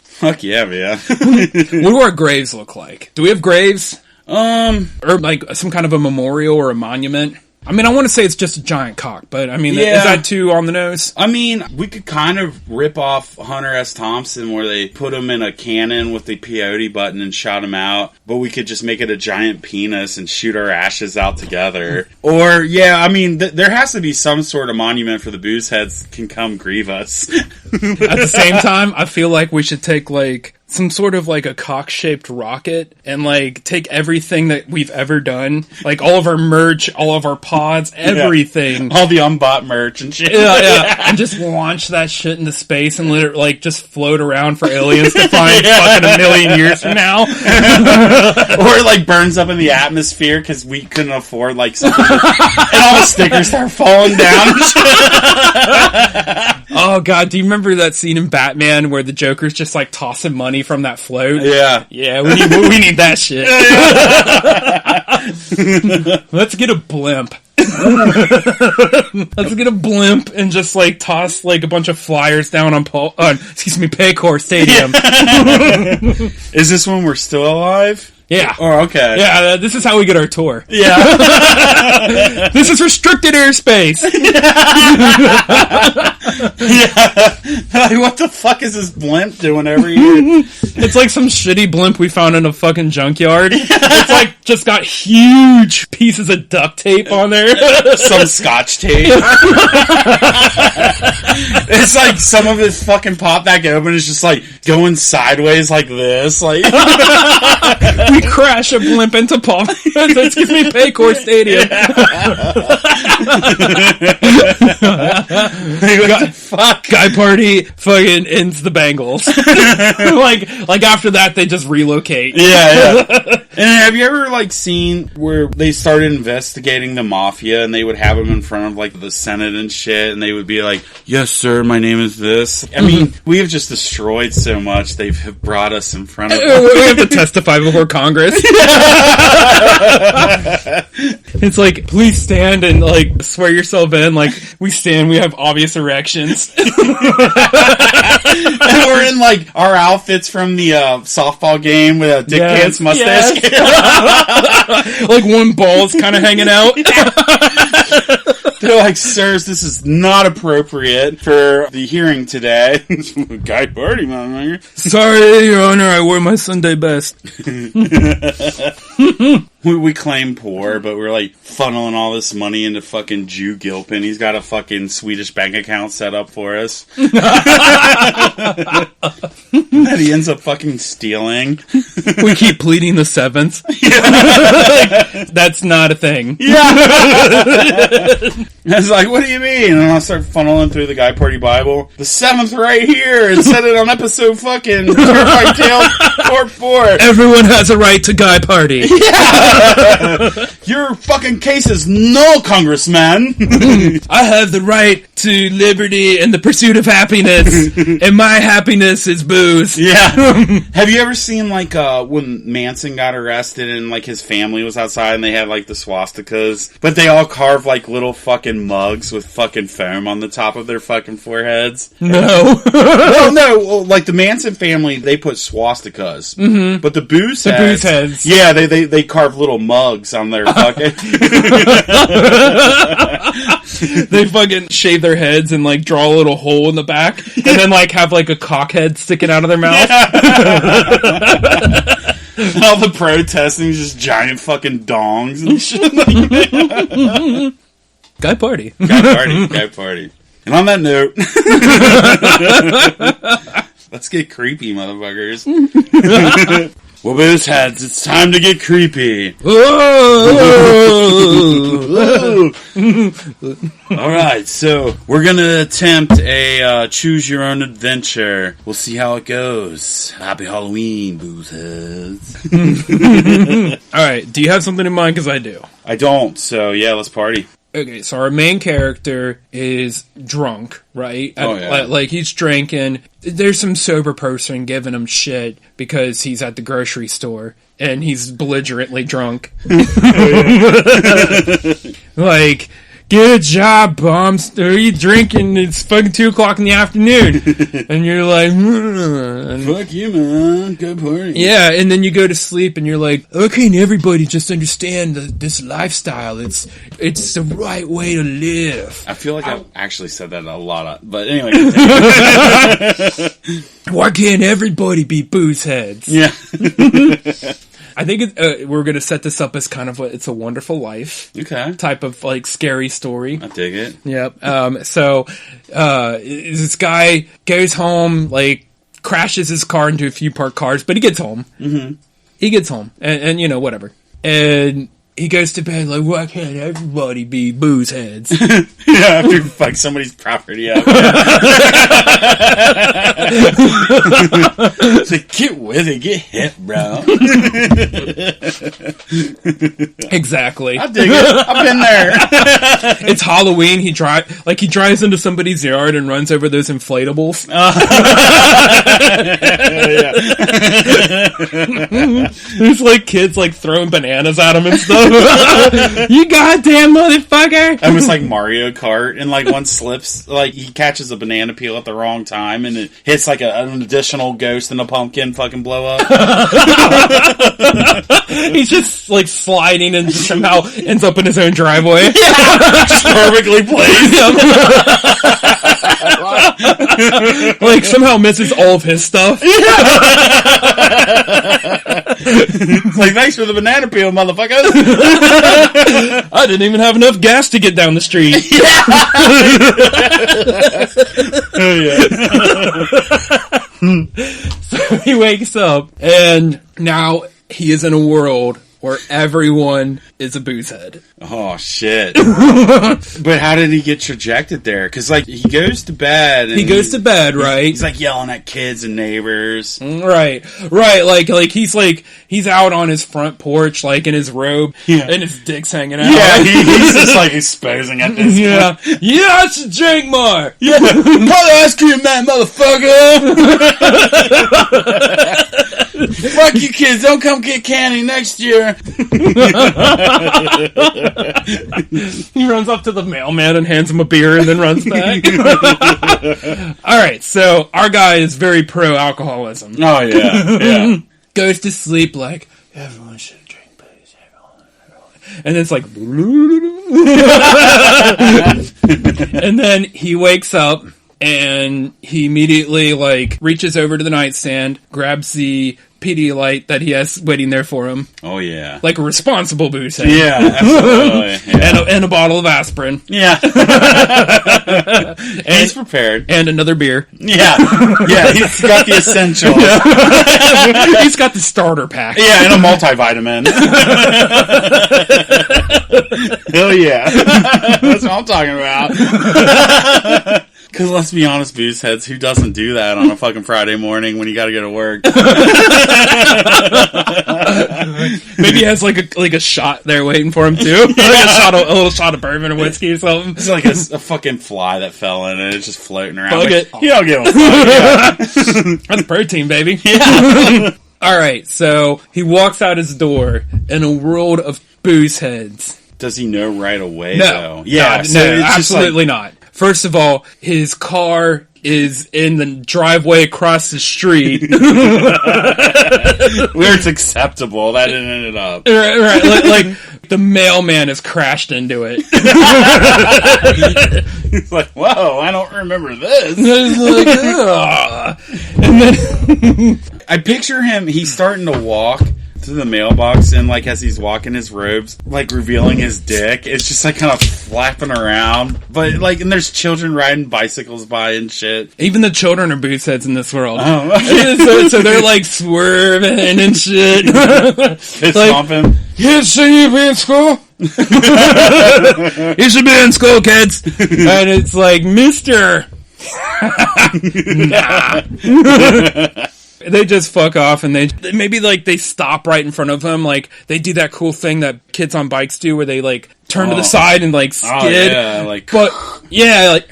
Fuck yeah, man. What do our graves look like? Do we have graves? Or like some kind of a memorial or a monument? I mean, I want to say it's just a giant cock, but I mean, is that too on the nose? I mean, we could kind of rip off Hunter S. Thompson where they put him in a cannon with the peyote button and shot him out, but we could just make it a giant penis and shoot our ashes out together. Or, yeah, I mean, there has to be some sort of monument for the Boozeheads can come grieve us. At the same time, I feel like we should take, like, some sort of, like, a cock-shaped rocket and, like, take everything that we've ever done, like, all of our merch, all of our pods, everything. All the unbought merch and shit. Yeah. And just launch that shit into space and let it, like, just float around for aliens to find fucking a million years from now. Or it, like, burns up in the atmosphere because we couldn't afford, like, something. And all the stickers start falling down. Oh, God, do you remember that scene in Batman where the Joker's just, like, tossing money from that float? Yeah. Yeah, we need that shit. Let's get a blimp. Let's get a blimp and just, like, toss, like, a bunch of flyers down on Paycor Stadium. Is this when we're still alive? Yeah. Oh, okay. Yeah, this is how we get our tour. Yeah. This is restricted airspace. Yeah. Like, what the fuck is this blimp doing every year? It's like some shitty blimp we found in a fucking junkyard. It's like just got huge pieces of duct tape on there. Some scotch tape. It's like some of it fucking popped back open. It's just like going sideways like this. Like we crash a blimp into excuse me, Paycor Stadium. What the fuck? Guy party fucking ends the Bengals. like after that they just relocate. Yeah. And have you ever like seen where they started investigating the mafia and they would have them in front of like the Senate and shit and they would be like, "Yes, sir, my name is this." I mean, we have just destroyed so much. They've brought us in front of them. We have to testify before Congress. It's like, please stand and like swear yourself in. Like we stand, we have obvious erections. And we're in like our outfits from the softball game with a Dick Pants mustache. Yes. Like one ball's kind of hanging out. They're like, "Sirs, this is not appropriate for the hearing today." Guy party, motherfucker. Sorry, Your Honor, I wore my Sunday best. We claim poor, but we're like funneling all this money into fucking Jew Gilpin. He's got a fucking Swedish bank account set up for us. That he ends up fucking stealing. We keep pleading the seventh. That's not a thing. Yeah. It's like, what do you mean? And I start funneling through the Guy Party Bible. The seventh right here, and set it on episode fucking Terrified Tale Part 4. Everyone has a right to Guy Party. Yeah. Your fucking case is null, Congressman. I have the right to liberty and the pursuit of happiness, and my happiness is booze. Yeah. Have you ever seen like when Manson got arrested and like his family was outside and they had like the swastikas, but they all carved like little fucking mugs with fucking foam on the top of their fucking foreheads? No. No, like the Manson family, they put swastikas, but the Boozeheads, yeah, they carve little mugs on their fucking. They fucking shave their heads and like draw a little hole in the back, and then like have like a cock head sticking out of their mouth. And all the protesting is just giant fucking dongs and shit. Guy party. Guy party. And on that note, let's get creepy, motherfuckers. Well, Boozeheads, it's time to get creepy. Alright, so we're gonna attempt a choose your own adventure. We'll see how it goes. Happy Halloween, Boozeheads. Alright, do you have something in mind? Because I do. I don't, so yeah, let's party. Okay, so our main character is drunk, right? Oh, yeah. Like, he's drinking. There's some sober person giving him shit because he's at the grocery store and he's belligerently drunk. Like, good job, bums. What are you drinking? It's fucking 2 o'clock in the afternoon. And you're like, fuck you, man. Good party. Yeah, and then you go to sleep and you're like, okay, and everybody just understand this lifestyle. It's the right way to live. I feel like I've actually said that a lot, but anyway. Why can't everybody be Boozeheads? Yeah. I think we're going to set this up as kind of It's a Wonderful Life type of like scary story. I dig it. Yep. So this guy goes home, like crashes his car into a few parked cars, but he gets home. Mm-hmm. He gets home and you know, whatever. And he goes to bed like, why can't everybody be Boozeheads? Yeah, after you fuck somebody's property up. It's like, get with it, get hit, bro. Exactly. I dig it. I've been there. It's Halloween. He drives into somebody's yard and runs over those inflatables. There's like kids like throwing bananas at him and stuff. You goddamn motherfucker! It was like Mario Kart, and like one slips, like he catches a banana peel at the wrong time, and it hits like an additional ghost in a pumpkin fucking blow up. He's just like sliding and somehow ends up in his own driveway. Just perfectly placed. Like somehow misses all of his stuff. Like, thanks for the banana peel, motherfuckers. I didn't even have enough gas to get down the street. So he wakes up, and now he is in a world where everyone is a Boozehead. Oh, shit. But how did he get trajected there? Because, like, he goes to bed. And he goes to bed, right? He's, like, yelling at kids and neighbors. Right. He's out on his front porch, like, in his robe, and his dick's hanging out. Yeah, he's just, like, exposing at this point. Yeah, I should drink more! Yeah, pour the ice cream, man, motherfucker! Fuck you kids, don't come get candy next year. He runs up to the mailman and hands him a beer and then runs back. Alright, so our guy is very pro-alcoholism. Oh, yeah. Goes to sleep like, everyone should drink booze. And it's like... And then he wakes up and he immediately like reaches over to the nightstand, grabs the Pedialyte that he has waiting there for him. Oh, yeah. Like a responsible Boozehead. Yeah, absolutely. Yeah. And a bottle of aspirin. Yeah. And he's prepared. And another beer. Yeah. Yeah, he's got the essentials. He's got the starter pack. Yeah, and a multivitamin. Hell yeah. That's what I'm talking about. Because let's be honest, Boozeheads, who doesn't do that on a fucking Friday morning when you gotta go to work? Maybe he has like a shot there waiting for him too. Like a little shot of bourbon or whiskey or something. It's like a fucking fly that fell in and it's just floating around. Fuck it. You don't give a fuck. Yeah. That's protein, baby. Yeah. Alright, so he walks out his door in a world of Boozeheads. Does he know right away, No. though? Yeah, no, absolutely not. First of all, his car is in the driveway across the street. Where it's acceptable. That didn't end it up. Right. Like the mailman has crashed into it. He's like, whoa, I don't remember this. And then I picture him, he's starting to walk to the mailbox, and like as he's walking his robes, like revealing his dick, it's just like kind of flapping around. But like, and there's children riding bicycles by and shit. Even the children are Boozeheads in this world. Oh. so they're like swerving and shit. Fist pumping. You should be in school. You should be in school, kids. And it's like, Mister. Nah. They just fuck off, and they maybe like they stop right in front of him. Like they do that cool thing that kids on bikes do, where they like turn to the side and like skid. Oh, yeah, like... But, yeah, like...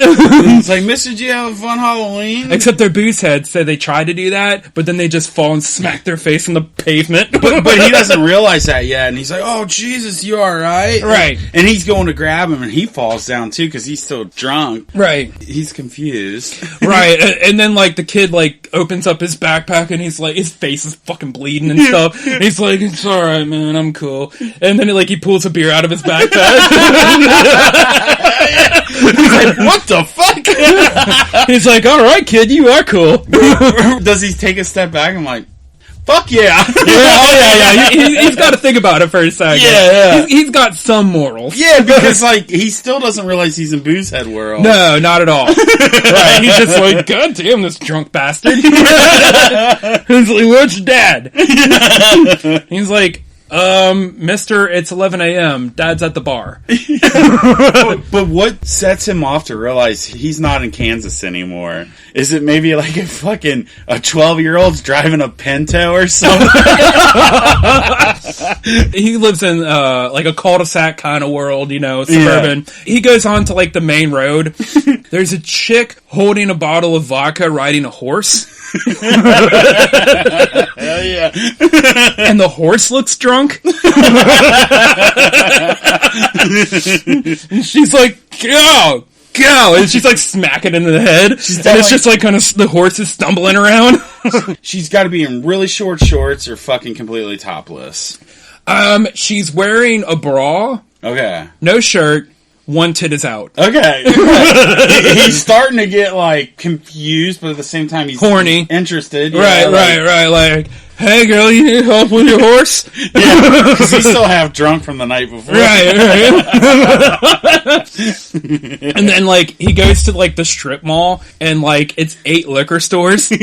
It's like, mister, did you have a fun Halloween? Except their Boozeheads say they try to do that, but then they just fall and smack their face on the pavement. But he doesn't realize that yet, and he's like, oh, Jesus, you alright? Right. And he's going to grab him, and he falls down, too, because he's still drunk. Right. He's confused. Right. And then, like, the kid, like, opens up his backpack, and he's like, his face is fucking bleeding and stuff. And he's like, it's alright, man, I'm cool. And then, like, he pulls a beer out of his backpack. He's like, what the fuck? He's like, alright, kid, you are cool. Does he take a step back? I'm like, fuck yeah. Yeah. He's got to think about it for a second. Yeah. He's got some morals. Yeah, because, like, he still doesn't realize he's in Boozehead world. No, not at all. Right. He's just like, God damn, this drunk bastard. He's like, where's your dad? He's like, mister, it's 11 a.m. Dad's at the bar. But what sets him off to realize he's not in Kansas anymore? Is it maybe like a 12-year-old's driving a Pinto or something? He lives in, like a cul-de-sac kind of world, suburban. Yeah. He goes on to, like, the main road. There's a chick holding a bottle of vodka riding a horse. Hell yeah. And the horse looks drunk. And she's like, go! And she's like smacking it in the head. And it's just like kind of the horse is stumbling around. She's got to be in really short shorts or fucking completely topless. She's wearing a bra. Okay. No shirt. One tit is out. Okay. He's starting to get, like, confused, but at the same time he's horny. Interested. Right. Like, hey girl, you need help with your horse? Yeah, because he's still half drunk from the night before. Right. And then, like, he goes to, like, the strip mall, and, like, it's 8 liquor stores. Yeah,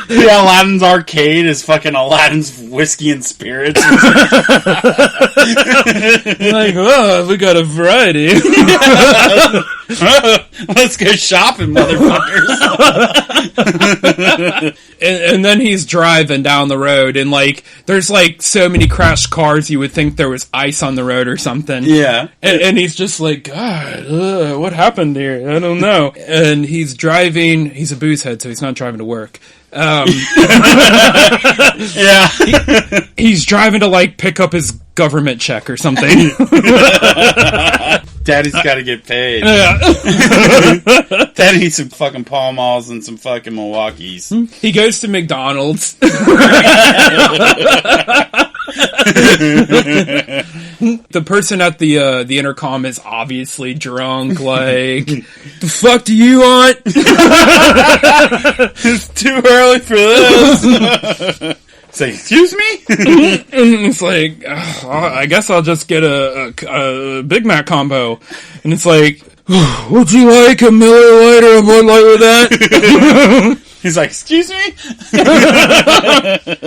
Aladdin's Arcade is fucking Aladdin's Whiskey and Spirits. Like, oh, we got a variety. Let's go shopping, motherfuckers. And then he's driving down the road, and, like, there's, like, so many crashed cars you would think there was ice on the road or something. Yeah. And he's just like, God, what happened here? I don't know. And he's driving, he's a boozehead, so he's not driving to work. Yeah. He's driving to, like, pick up his government check or something. Daddy's got to get paid. Yeah. Daddy needs some fucking Pall Malls and some fucking Milwaukees. He goes to McDonald's. The person at the intercom is obviously drunk. Like, the fuck do you want? It's too early for this. Say, excuse me? And it's like, I guess I'll just get a Big Mac combo. And it's like, would you like a Miller Lite or a Bud Light with that? He's like, excuse me?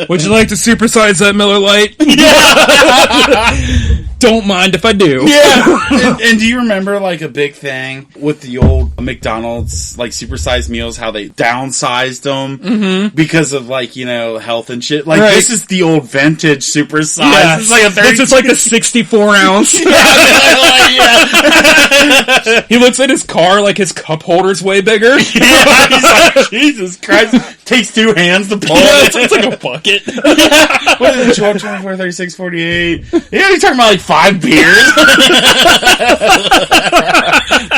Would you like to supersize that Miller Lite? Yeah. Don't mind if I do. Yeah. And do you remember, like, a big thing with the old McDonald's, like, supersized meals, how they downsized them because of, like, health and shit? Like, This is the old vintage supersize. Yeah. It's like This is like the 64 ounce. Yeah. He looks at his car, like, his cup holder's way bigger. Yeah. He's like, Jesus Christ. Takes 2 hands to pull it. It's like a bucket. Yeah. What is it? 12, 24, 36, 48. Yeah, he's talking about, like, 5 beers.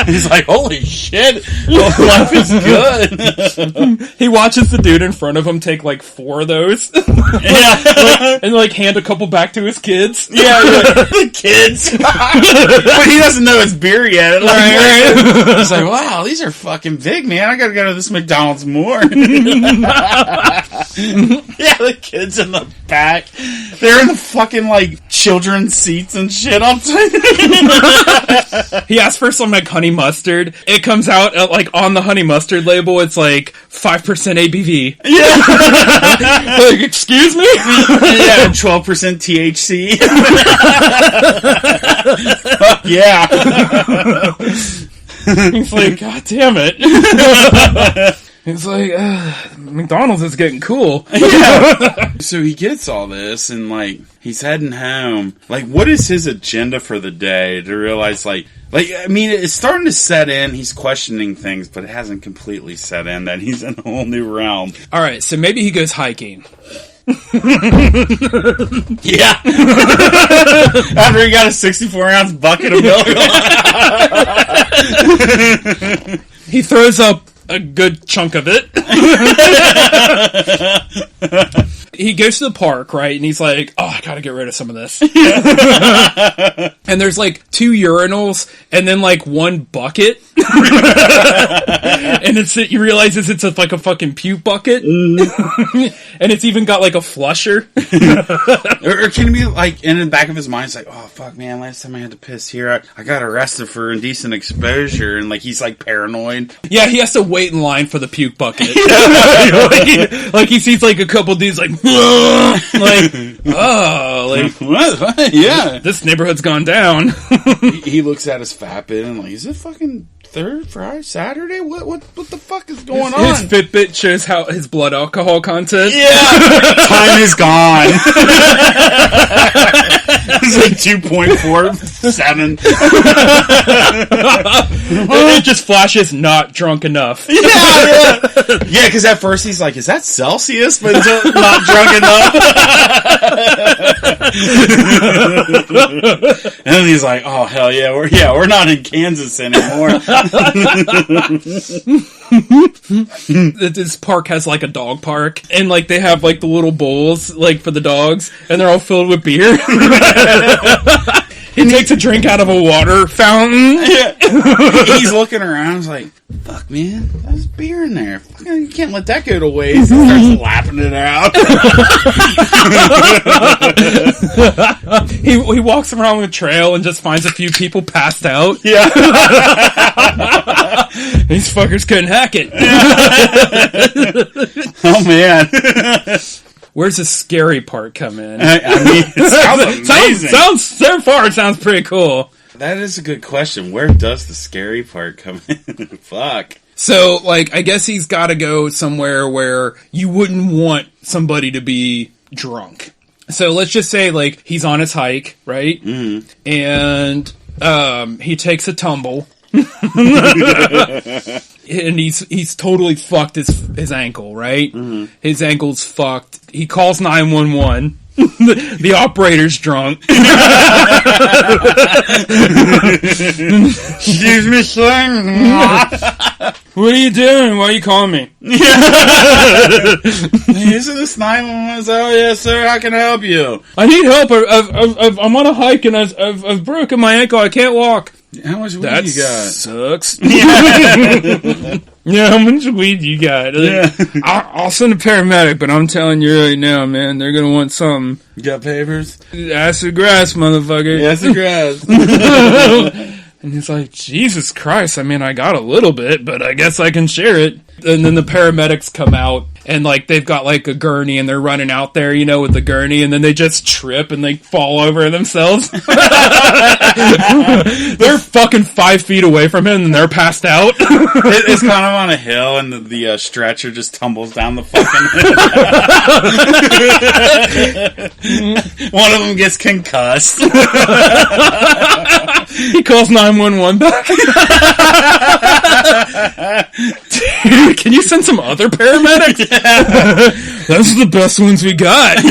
He's like, holy shit, life is good. He watches the dude in front of him take, like, 4 of those. And hand a couple back to his kids. Yeah, the kids. But he doesn't know it's beer yet. Right. He's like, wow, these are fucking big, man. I gotta go to this McDonald's more. Yeah, the kids in the back. They're in the fucking, like, children's seats and shit. He asked for some, like, honey mustard. It comes out, like, on the honey mustard label, it's, like, 5% ABV. Yeah. Like, excuse me? Yeah, 12% THC. Fuck yeah. He's like, God damn it. It's like, McDonald's is getting cool. Yeah. So he gets all this, and, like, he's heading home. Like, what is his agenda for the day to realize, I mean, it's starting to set in. He's questioning things, but it hasn't completely set in that he's in a whole new realm. All right, so maybe he goes hiking. Yeah. After he got a 64-ounce bucket of milk. He throws up a good chunk of it. He goes to the park, right? And he's like, oh, I gotta get rid of some of this. And there's like 2 urinals and then like 1 bucket. And you realize it's like a fucking puke bucket. And it's even got like a flusher. Or can it be like in the back of his mind, it's like, oh fuck man, last time I had to piss here, I got arrested for indecent exposure, and like he's like paranoid. Yeah, he has to wait in line for the puke bucket. Like he sees like a couple dudes like, like, oh, like, what? Yeah, this neighborhood's gone down. he looks at his fat bit and like, is it fucking third Friday, Saturday? What the fuck is going on? His Fitbit shows how his blood alcohol content. Yeah, time is gone. It's like 2.47. It just flashes not drunk enough. Yeah, because at first he's like, is that Celsius? But it's not drunk enough. And then he's like, oh hell yeah, we're not in Kansas anymore. This park has like a dog park, and like they have like the little bowls like for the dogs, and they're all filled with beer. He takes a drink out of a water fountain. Yeah. He's looking around. He's like, fuck, man, there's beer in there. You can't let that go to waste. He starts lapping it out. He walks around the trail and just finds a few people passed out. Yeah. These fuckers couldn't hack it. Oh, man. Where's the scary part come in? I mean, it sounds amazing. Sounds so far, it sounds pretty cool. That is a good question. Where does the scary part come in? Fuck. So, like, I guess he's got to go somewhere where you wouldn't want somebody to be drunk. So let's just say, like, he's on his hike, right? Mm-hmm. And he takes a tumble. And he's totally fucked his ankle, right? Mm-hmm. His ankle's fucked. He calls 911. The operator's drunk. Excuse me, sir. What are you doing? Why are you calling me? Isn't this 911? Oh, yes, sir. How can I help you? I need help. I'm on a hike and I've broken my ankle. I can't walk. How much weed that you got? Sucks. Yeah, how much weed you got? Yeah. I'll send a paramedic, but I'm telling you right now, man, they're gonna want something. You got papers? Acid grass, motherfucker. Acid grass. And he's like, Jesus Christ, I mean, I got a little bit, but I guess I can share it. And then the paramedics come out, and, like, they've got, like, a gurney, and they're running out there, you know, with the gurney, and then they just trip, and they fall over themselves. They're fucking 5 feet away from him, and they're passed out. It's kind of on a hill, and the stretcher just tumbles down the fucking hill. One of them gets concussed. He calls 911 back. Dude, can you send some other paramedics? Those are the best ones we got.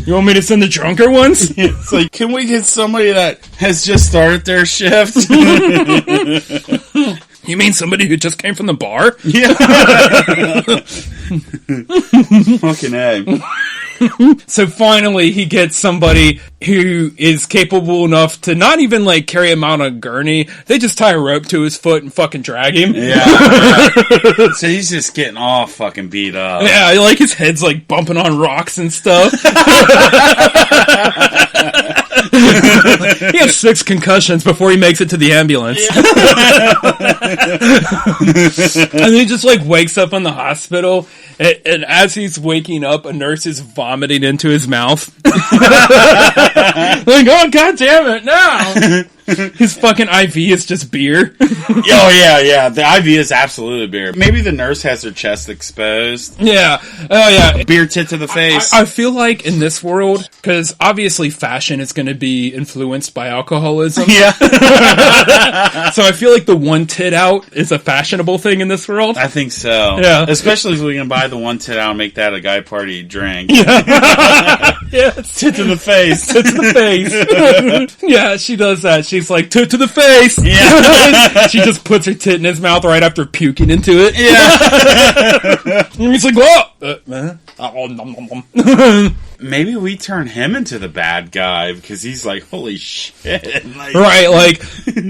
You want me to send the drunker ones? It's like, can we get somebody that has just started their shift? You mean somebody who just came from the bar? Yeah. Fucking A. So finally, he gets somebody who is capable enough to not even, like, carry him out on a gurney. They just tie a rope to his foot and fucking drag him. Yeah. So he's just getting all fucking beat up. Yeah, like, his head's, like, bumping on rocks and stuff. He has 6 concussions before he makes it to the ambulance. Yeah. And he just, like, wakes up in the hospital, and as he's waking up, a nurse is vomiting into his mouth. Like, oh, God damn it, no! His fucking IV is just beer. Oh, yeah. The IV is absolutely beer. Maybe the nurse has her chest exposed. Yeah. Oh, yeah. Beer tit to the face. I feel like in this world, because obviously fashion is going to be influenced by alcoholism. Yeah. So I feel like the one tit out is a fashionable thing in this world. I think so. Yeah. Especially if we can buy the one tit out and make that a guy party drink. Yes. Tit to the face. Tit to the face. Yeah, she does that. She's like, tit to the face. Yeah. She just puts her tit in his mouth right after puking into it. Yeah. And he's like, whoa! Maybe we turn him into the bad guy because he's like, holy shit. Like, Right, like,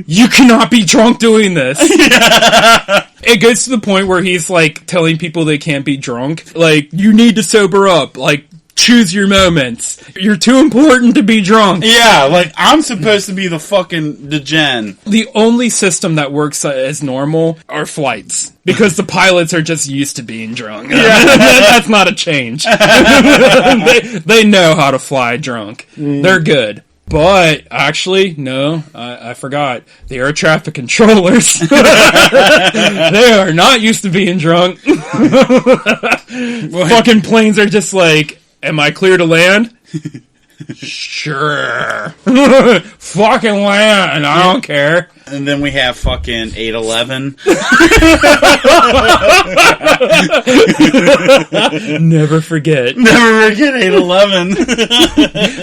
you cannot be drunk doing this. Yeah. It gets to the point where he's like telling people they can't be drunk. Like, you need to sober up. Like, choose your moments. You're too important to be drunk. Yeah, like, I'm supposed to be the fucking degen. The only system that works as normal are flights. Because the pilots are just used to being drunk. Yeah. That's not a change. They know how to fly drunk. They're good. But, actually, no, I forgot. The air traffic controllers. They are not used to being drunk. Fucking planes are just like, am I clear to land? Sure. Fucking land. I don't care. And then we have fucking 811. Never forget. Never forget 811.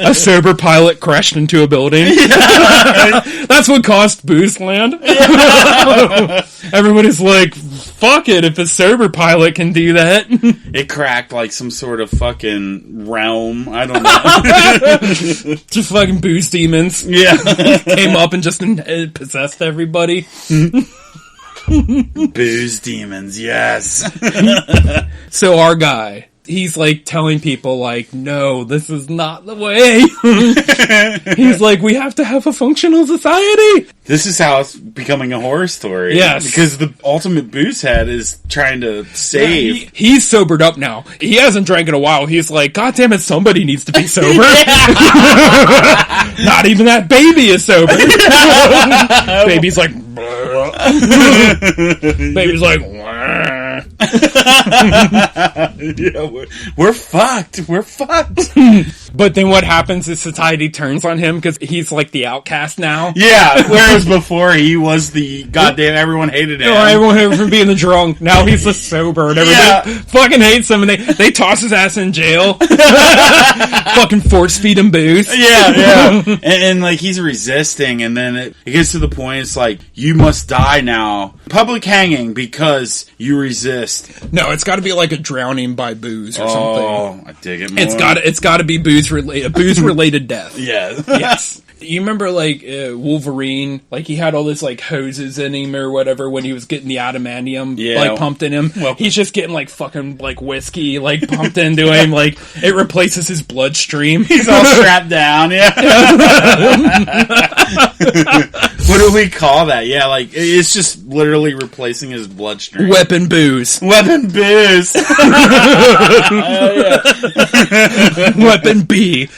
A sober pilot crashed into a building. Yeah. That's what caused Boozeland. Yeah. Everybody's like, fuck it, if a sober pilot can do that. It cracked like some sort of fucking realm. I don't know. Just fucking booze demons. Yeah. Came up and just possessed everybody. Booze demons, yes. So our guy, he's like telling people like, no, this is not the way. He's like, we have to have a functional society. This is how it's becoming a horror story. Yes. Because the ultimate Boozehead is trying to save. Yeah, he's sobered up now. He hasn't drank in a while. He's like, God damn it, somebody needs to be sober. Not even that baby is sober. Baby's like, baby's like, yeah, we're fucked. We're fucked. But then what happens is society turns on him because he's like the outcast now. Yeah, whereas before he was the goddamn everyone hated him. Everyone hated him for being the drunk. Now he's the sober and everybody fucking hates him and they toss his ass in jail. Fucking force feed him booze. Yeah. And like he's resisting and then it gets to the point it's like, you must die now. Public hanging because you resist. No, it's got to be like a drowning by booze or something. Oh, I dig it more. It's got to be booze related death. Yeah. Yes. You remember like Wolverine? Like he had all this like hoses in him or whatever when he was getting the adamantium like pumped in him. Well, he's just getting like fucking like whiskey like pumped into him. Like it replaces his bloodstream. He's all strapped down. Yeah. What do we call that? Yeah, like it's just literally replacing his bloodstream. Weapon booze. Weapon booze. Weapon B.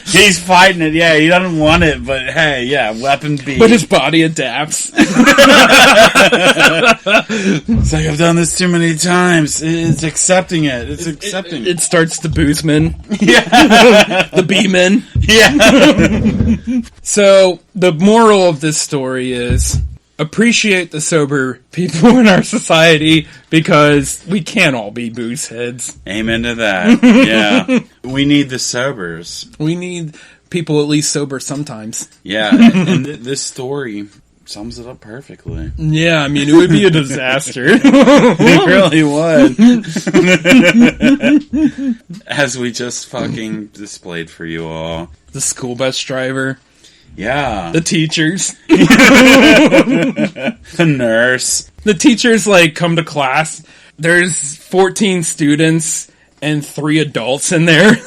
He's fighting it. Yeah, he doesn't want it, but hey, yeah, weapon B. But his body adapts. It's like I've done this too many times. It's accepting it. It's accepting it. It starts the boozeman. Yeah. The B-man. Yeah. So, the moral of this story is appreciate the sober people in our society because we can't all be boozeheads. Amen to that. Yeah. We need the sobers. We need people at least sober sometimes. Yeah. And this story sums it up perfectly. Yeah, I mean, it would be a disaster. It really would. As we just fucking displayed for you all. The school bus driver. Yeah. The teachers. The nurse. The teachers, like, come to class. There's 14 students and 3 adults in there.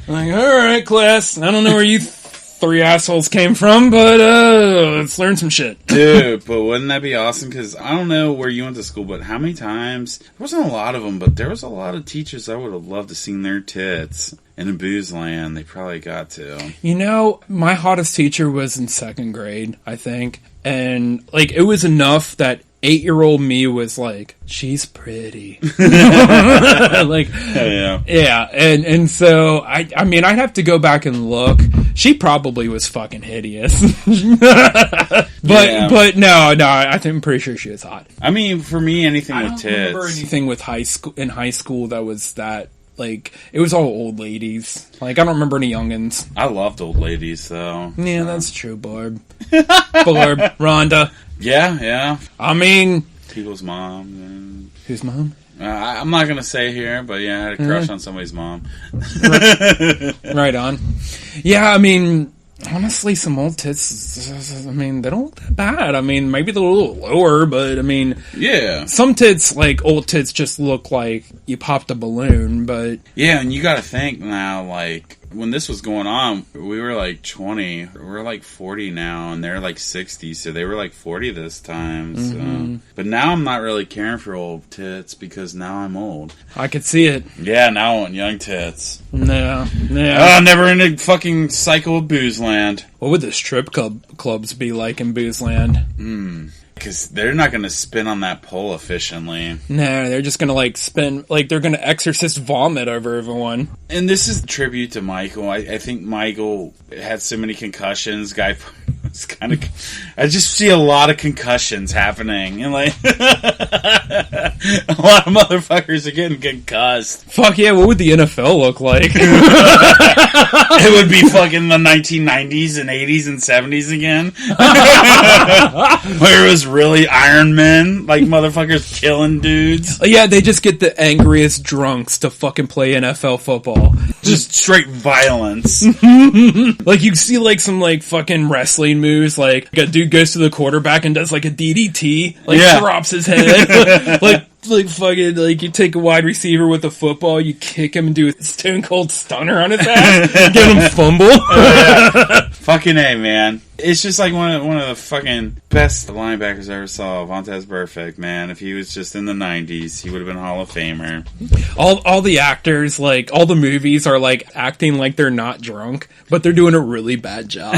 Like, alright, class, I don't know where you 3 assholes came from, but let's learn some shit. Dude, but wouldn't that be awesome? Because I don't know where you went to school, but how many times, there wasn't a lot of them, but there was a lot of teachers I would have loved to seen their tits. in a booze land. They probably got to. You know, my hottest teacher was in 2nd grade, I think. And, like, it was enough that 8-year-old me was like, she's pretty. Like, yeah. And so, I mean, I'd have to go back and look. She probably was fucking hideous. But no, I'm pretty sure she was hot. I mean, for me, anything with tits. I don't remember anything with in high school that was that, like, it was all old ladies. Like, I don't remember any youngins. I loved old ladies, though. Yeah, that's true, Barb. Barb, Rhonda. Yeah. I mean... People's mom. Whose mom? I'm not going to say here, but yeah, I had a crush on somebody's mom. Right on. Yeah, I mean... Honestly, some old tits, I mean, they don't look that bad. I mean, maybe they're a little lower, but I mean... Yeah. Some tits, like, old tits just look like you popped a balloon, but... Yeah, and you gotta think now, like, when this was going on, we were like 20. We're like 40 now, and they're like 60, so they were like 40 this time. So. But now I'm not really caring for old tits because now I'm old. I could see it. Yeah, now I want young tits. No. Never in a fucking cycle of booze land. What would the strip clubs be like in booze land? Because they're not going to spin on that pole efficiently. No, they're just going to, like, spin, like, they're going to exorcist vomit over everyone. And this is a tribute to Michael. I think Michael had so many concussions. Guy was kind of... I just see a lot of concussions happening. And, like... a lot of motherfuckers are getting concussed. Fuck yeah, what would the NFL look like? It would be fucking the 1990s and 80s and 70s again. Where it was really Iron Men, like motherfuckers killing dudes. Yeah, they just get the angriest drunks to fucking play NFL football. Just straight violence. Like, you see, like, some, like, fucking wrestling moves, like, a dude goes to the quarterback and does, like, a DDT, like, drops his head, like fucking, like, you take a wide receiver with a football, you kick him and do a stone cold stunner on his ass, get him fumble. Fucking A, man. It's just like one of the fucking best linebackers I ever saw, Vontaze Burfict, man. If he was just in the 90s, he would have been Hall of Famer. All the actors, like, all the movies are, like, acting like they're not drunk, but they're doing a really bad job.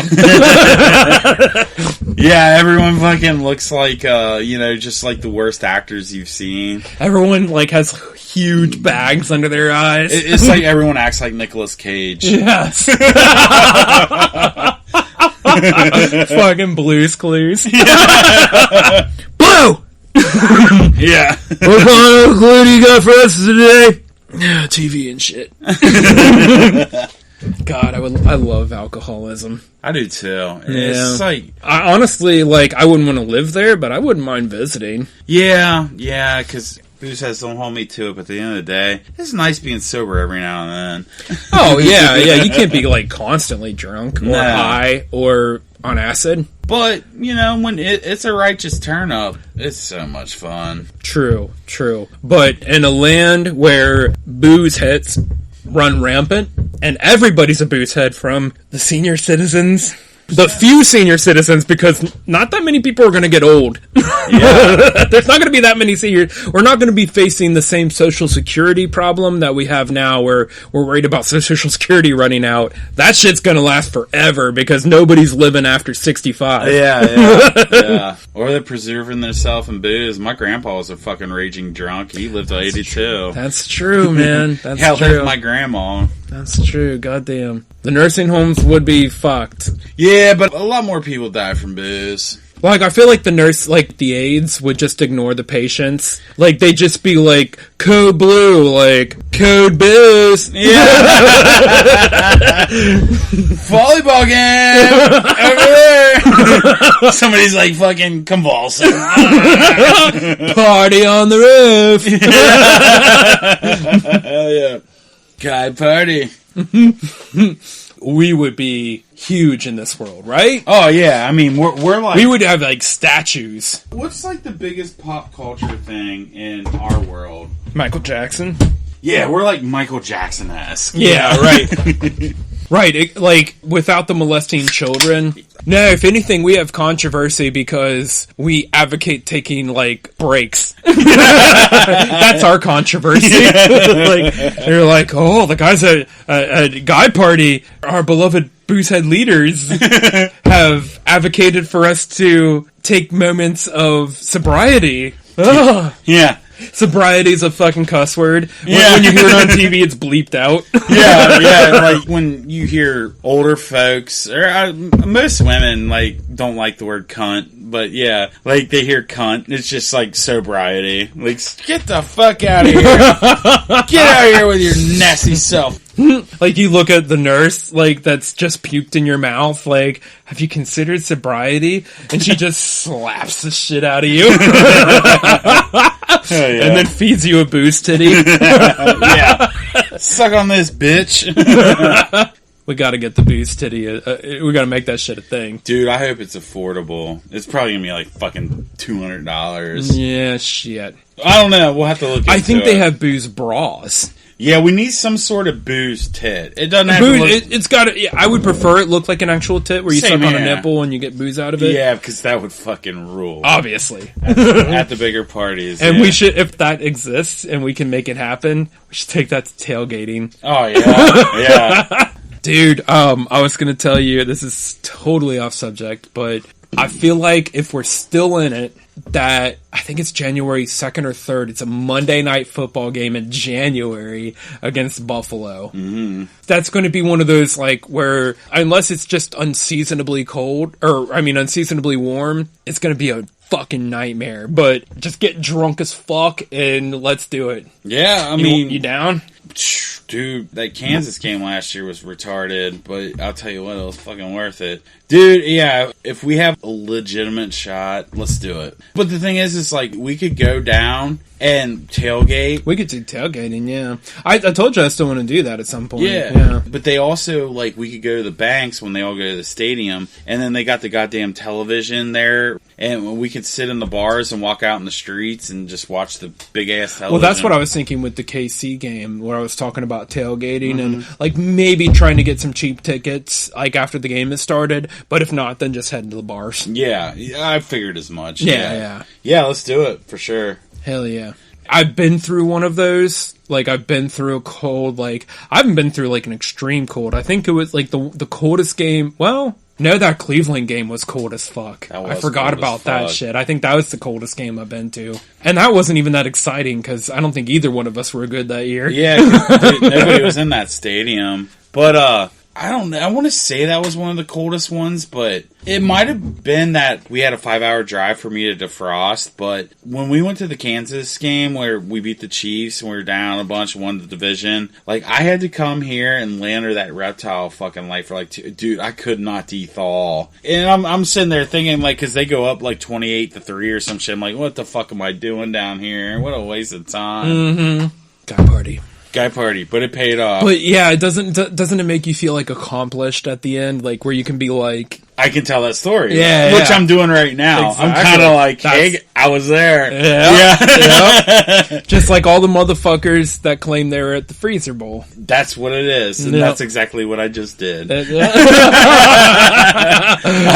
Yeah, everyone fucking looks like, just like the worst actors you've seen. Everyone, like, has huge bags under their eyes. It's like everyone acts like Nicolas Cage. Yes. Fucking Blue's Clues. Yeah. Blue! Yeah. What kind of clue do you got for us today? TV and shit. God, I love alcoholism. I do too. Yeah. It's like... I honestly, like, I wouldn't want to live there, but I wouldn't mind visiting. Yeah, because Boozeheads don't hold me to it, but at the end of the day, it's nice being sober every now and then. Oh, yeah, you can't be, like, constantly drunk or high or on acid. But, when it's a righteous turn up, it's so much fun. True. But in a land where booze hits run rampant, and everybody's a boozehead, from the senior citizens, the few senior citizens, because not that many people are going to get old. Yeah. There's not going to be that many seniors. We're not going to be facing the same Social Security problem that we have now, where we're worried about Social Security running out. That shit's going to last forever because nobody's living after 65. Yeah. Or they're preserving themselves in booze. My grandpa was a fucking raging drunk. He lived to 82. That's true, man. That's true. true. My grandma. That's true. Goddamn. The nursing homes would be fucked. Yeah, but a lot more people die from booze. Like, I feel like the aides would just ignore the patients. Like, they'd just be like, code blue, like, code booze. Yeah. Volleyball game! Over there! Somebody's like fucking convulsing. Party on the roof! Hell yeah. Guy party. We would be huge in this world, right? Oh yeah, I mean we're like, we would have like statues. What's like the biggest pop culture thing in our world? Michael Jackson. Yeah, we're like Michael Jackson-esque. Yeah, right. Right, like, without the molesting children, No, if anything, we have controversy because we advocate taking, like, breaks. That's our controversy. Like, they're like, oh, the guys at Guy Party, our beloved Boozehead leaders, have advocated for us to take moments of sobriety. Ugh. Yeah. Sobriety's a fucking cuss word. Yeah. When you hear it on TV, it's bleeped out. Yeah. Like when you hear older folks, or most women, like, don't like the word cunt, but yeah, like they hear cunt, it's just like sobriety. Like, get the fuck out of here. Get out of here with your nasty self. Like, you look at the nurse, like, that's just puked in your mouth, like, have you considered sobriety? And she just slaps the shit out of you. Yeah. And then feeds you a booze titty. Yeah. Suck on this, bitch. We gotta get the booze titty. We gotta make that shit a thing. Dude, I hope it's affordable. It's probably gonna be like fucking $200. Yeah, shit. I don't know. We'll have to look into it. I think they have booze bras. Yeah, we need some sort of booze tit. It doesn't have Booze, to look... it's gotta... Yeah, I would prefer it look like an actual tit where you Same suck on a here. nipple and you get booze out of it. Yeah, because that would fucking rule. Obviously. At the bigger parties. And yeah. we should, if that exists and we can make it happen, we should take that to tailgating. Oh, yeah. Yeah. Dude, I was gonna tell you, this is totally off subject, but I feel like if we're still in it, that I think it's January 2nd or 3rd. It's a Monday night football game in January against Buffalo. Mm-hmm. That's going to be one of those, like, where unless it's just unseasonably cold, or I mean unseasonably warm, it's going to be a fucking nightmare. But just get drunk as fuck and let's do it. Yeah, I mean... You down? Dude, that Kansas game last year was retarded, but I'll tell you what, it was fucking worth it. Dude, yeah, if we have a legitimate shot, let's do it. But the thing is, like, we could go down and tailgate. We could do tailgating, yeah. I told you I still want to do that at some point. Yeah. But they also, like, we could go to the banks when they all go to the stadium, and then they got the goddamn television there, and we could sit in the bars and walk out in the streets and just watch the big-ass television. Well, that's what I was thinking with the KC game, where I was talking about tailgating and, like, maybe trying to get some cheap tickets, like, after the game has started, but if not, then just head to the bars. Yeah, I figured as much. Yeah. Yeah, let's do it, for sure. Hell yeah. I've been through one of those. Like, I've been through a cold, like, I haven't been through, like, an extreme cold. I think it was, like, the coldest game, well... No, that Cleveland game was cold as fuck. I forgot about that shit. I think that was the coldest game I've been to. And that wasn't even that exciting, because I don't think either one of us were good that year. Yeah, 'cause nobody was in that stadium. But, I don't know. I want to say that was one of the coldest ones, but it might have been that we had a 5-hour drive for me to defrost. But when we went to the Kansas game where we beat the Chiefs and we were down a bunch and won the division, like, I had to come here and lay under that reptile fucking light for like dude, I could not de-thaw. And I'm sitting there thinking, like, because they go up like 28-3 or some shit. I'm like, what the fuck am I doing down here? What a waste of time. Mm-hmm. Guy party. But it paid off. But yeah, doesn't it make you feel like accomplished at the end? Like, where you can be like... I can tell that story. Yeah. Which I'm doing right now. Exactly. I'm kind of like, hey, I was there. Yeah. Just like all the motherfuckers that claim they were at the Freezer Bowl. That's what it is. And that's exactly what I just did. I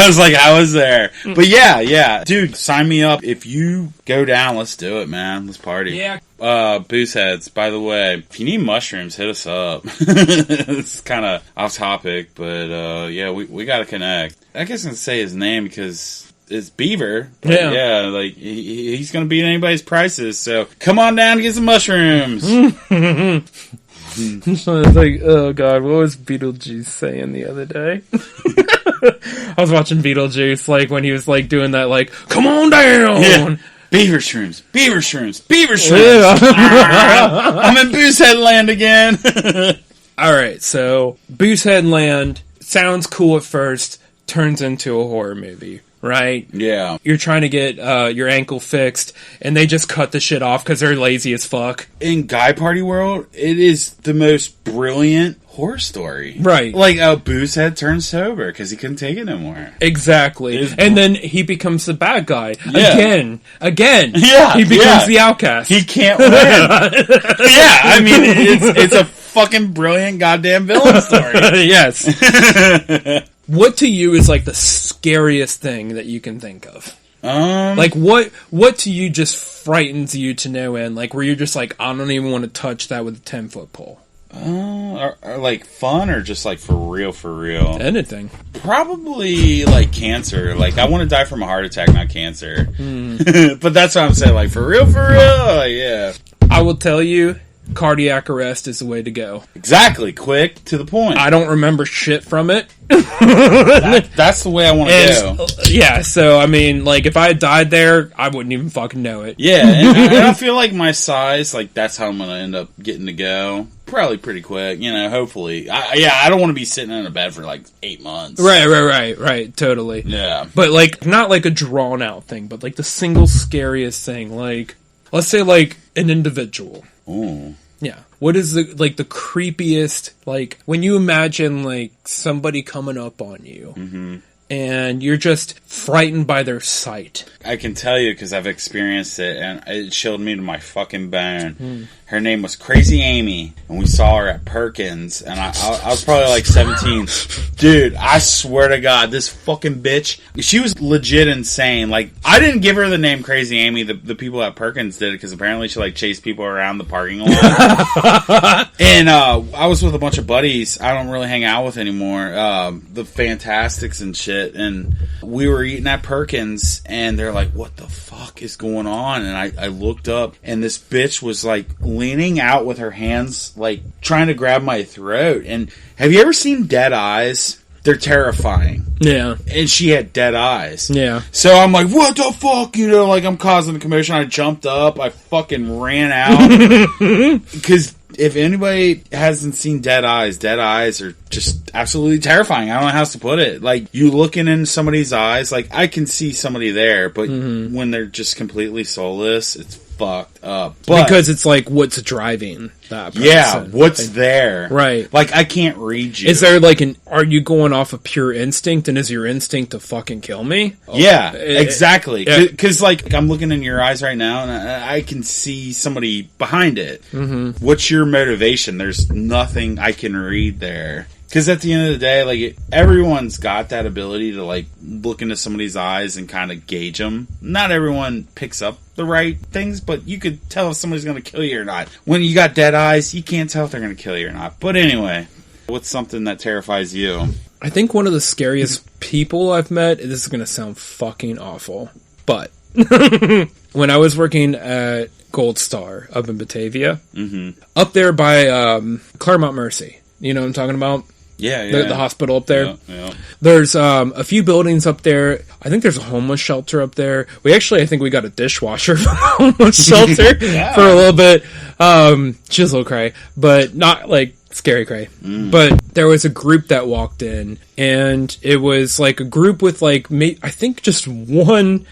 was like, I was there. But yeah. Dude, sign me up. If you go down, let's do it, man. Let's party. Yeah. Boozeheads, by the way, if you need mushrooms, hit us up. It's kind of off topic, but yeah, we got to connect. I guess I can say his name because it's Beaver. Yeah, like he's going to beat anybody's prices. So come on down and get some mushrooms. It's like, oh god, what was Beetlejuice saying the other day? I was watching Beetlejuice, like when he was like doing that, like, come on down. Yeah. Beaver shrooms. Yeah. I'm in Boozehead land again. Alright, so Boozehead land sounds cool at first, turns into a horror movie, right? Yeah. You're trying to get your ankle fixed, and they just cut the shit off because they're lazy as fuck. In Guy Party World, it is the most brilliant horror story. Right. Like, Boozehead turned sober because he couldn't take it anymore. Exactly. And then he becomes the bad guy. Yeah. Again. Yeah. He becomes the outcast. He can't win. Yeah, I mean, it's a fucking brilliant goddamn villain story. Yes. What to you is like the scariest thing that you can think of? Like what to you just frightens you to no end? Like where you're just like, I don't even want to touch that with a 10-foot pole. Are like fun or just like for real? Anything. Probably like cancer. Like I want to die from a heart attack, not cancer. But that's what I'm saying. Like for real, like, yeah. I will tell you, cardiac arrest is the way to go. Exactly. Quick, to the point. I don't remember shit from it. That's the way I want to go. Yeah, so, I mean, like, if I had died there, I wouldn't even fucking know it. Yeah, and I feel like my size, like, that's how I'm going to end up getting to go. Probably pretty quick, you know, hopefully. I don't want to be sitting in a bed for, like, 8 months. Right, totally. Yeah. But, like, not like a drawn-out thing, but, like, the single scariest thing, like, let's say, like, an individual. Ooh. Yeah. What is the creepiest, like, when you imagine, like, somebody coming up on you, and you're just frightened by their sight? I can tell you because I've experienced it, and it chilled me to my fucking bone. Her name was Crazy Amy, and we saw her at Perkins, and I was probably like 17. Dude, I swear to God, this fucking bitch, she was legit insane. Like, I didn't give her the name Crazy Amy, the people at Perkins did it, because apparently she, like, chased people around the parking lot. And, I was with a bunch of buddies I don't really hang out with anymore, the Fantastics and shit, and we were eating at Perkins, and they're like, what the fuck is going on? And I looked up, and this bitch was, like, leaning out with her hands, like, trying to grab my throat. And have you ever seen dead eyes? They're terrifying. Yeah. And she had dead eyes. Yeah. So I'm like, what the fuck? You know, like, I'm causing a commotion. I jumped up. I fucking ran out. Because if anybody hasn't seen dead eyes are just absolutely terrifying. I don't know how else to put it. Like, you looking in somebody's eyes, like, I can see somebody there, but when they're just completely soulless, it's fucked up. But, because it's like, what's driving that person? Yeah, what's there? Right. Like, I can't read you. Is there like are you going off of pure instinct, and is your instinct to fucking kill me? Yeah, exactly. Yeah. Because, like, I'm looking in your eyes right now, and I can see somebody behind it. What's your motivation? There's nothing I can read there. Because at the end of the day, like, everyone's got that ability to, like, look into somebody's eyes and kind of gauge them. Not everyone picks up the right things, but you could tell if somebody's going to kill you or not. When you got dead eyes, you can't tell if they're going to kill you or not. But anyway, what's something that terrifies you? I think one of the scariest people I've met, this is going to sound fucking awful, but when I was working at Gold Star up in Batavia, up there by Claremont Mercy, you know what I'm talking about? Yeah. The hospital up there. Yeah. There's a few buildings up there. I think there's a homeless shelter up there. I think we got a dishwasher from the homeless shelter for a little bit. She was a little cray, but not like scary cray. But there was a group that walked in, and it was like a group with like I think just one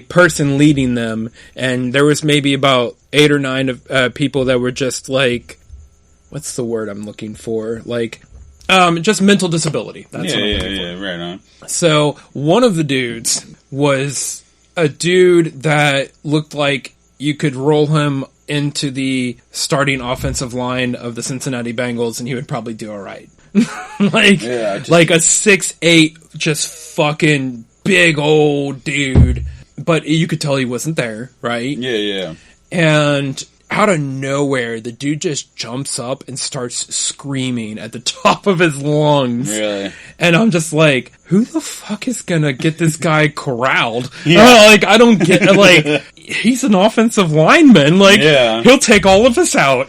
person leading them, and there was maybe about 8 or 9 of people that were just like, what's the word I'm looking for? Like, just mental disability. That's what I'm looking for. Yeah, right on. So, one of the dudes was a dude that looked like you could roll him into the starting offensive line of the Cincinnati Bengals and he would probably do alright. like a 6'8", just fucking big old dude. But you could tell he wasn't there, right? Yeah. And out of nowhere, the dude just jumps up and starts screaming at the top of his lungs. Really? And I'm just like, who the fuck is gonna get this guy corralled? Yeah. I don't get, like, he's an offensive lineman. Like, he'll take all of us out.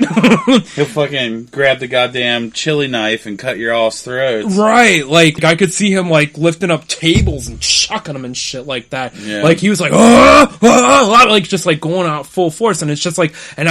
He'll fucking grab the goddamn chili knife and cut your all's throats. Right. Like, I could see him, like, lifting up tables and chucking them and shit like that. Yeah. Like, he was like, like, just, like, going out full force. And it's just like, and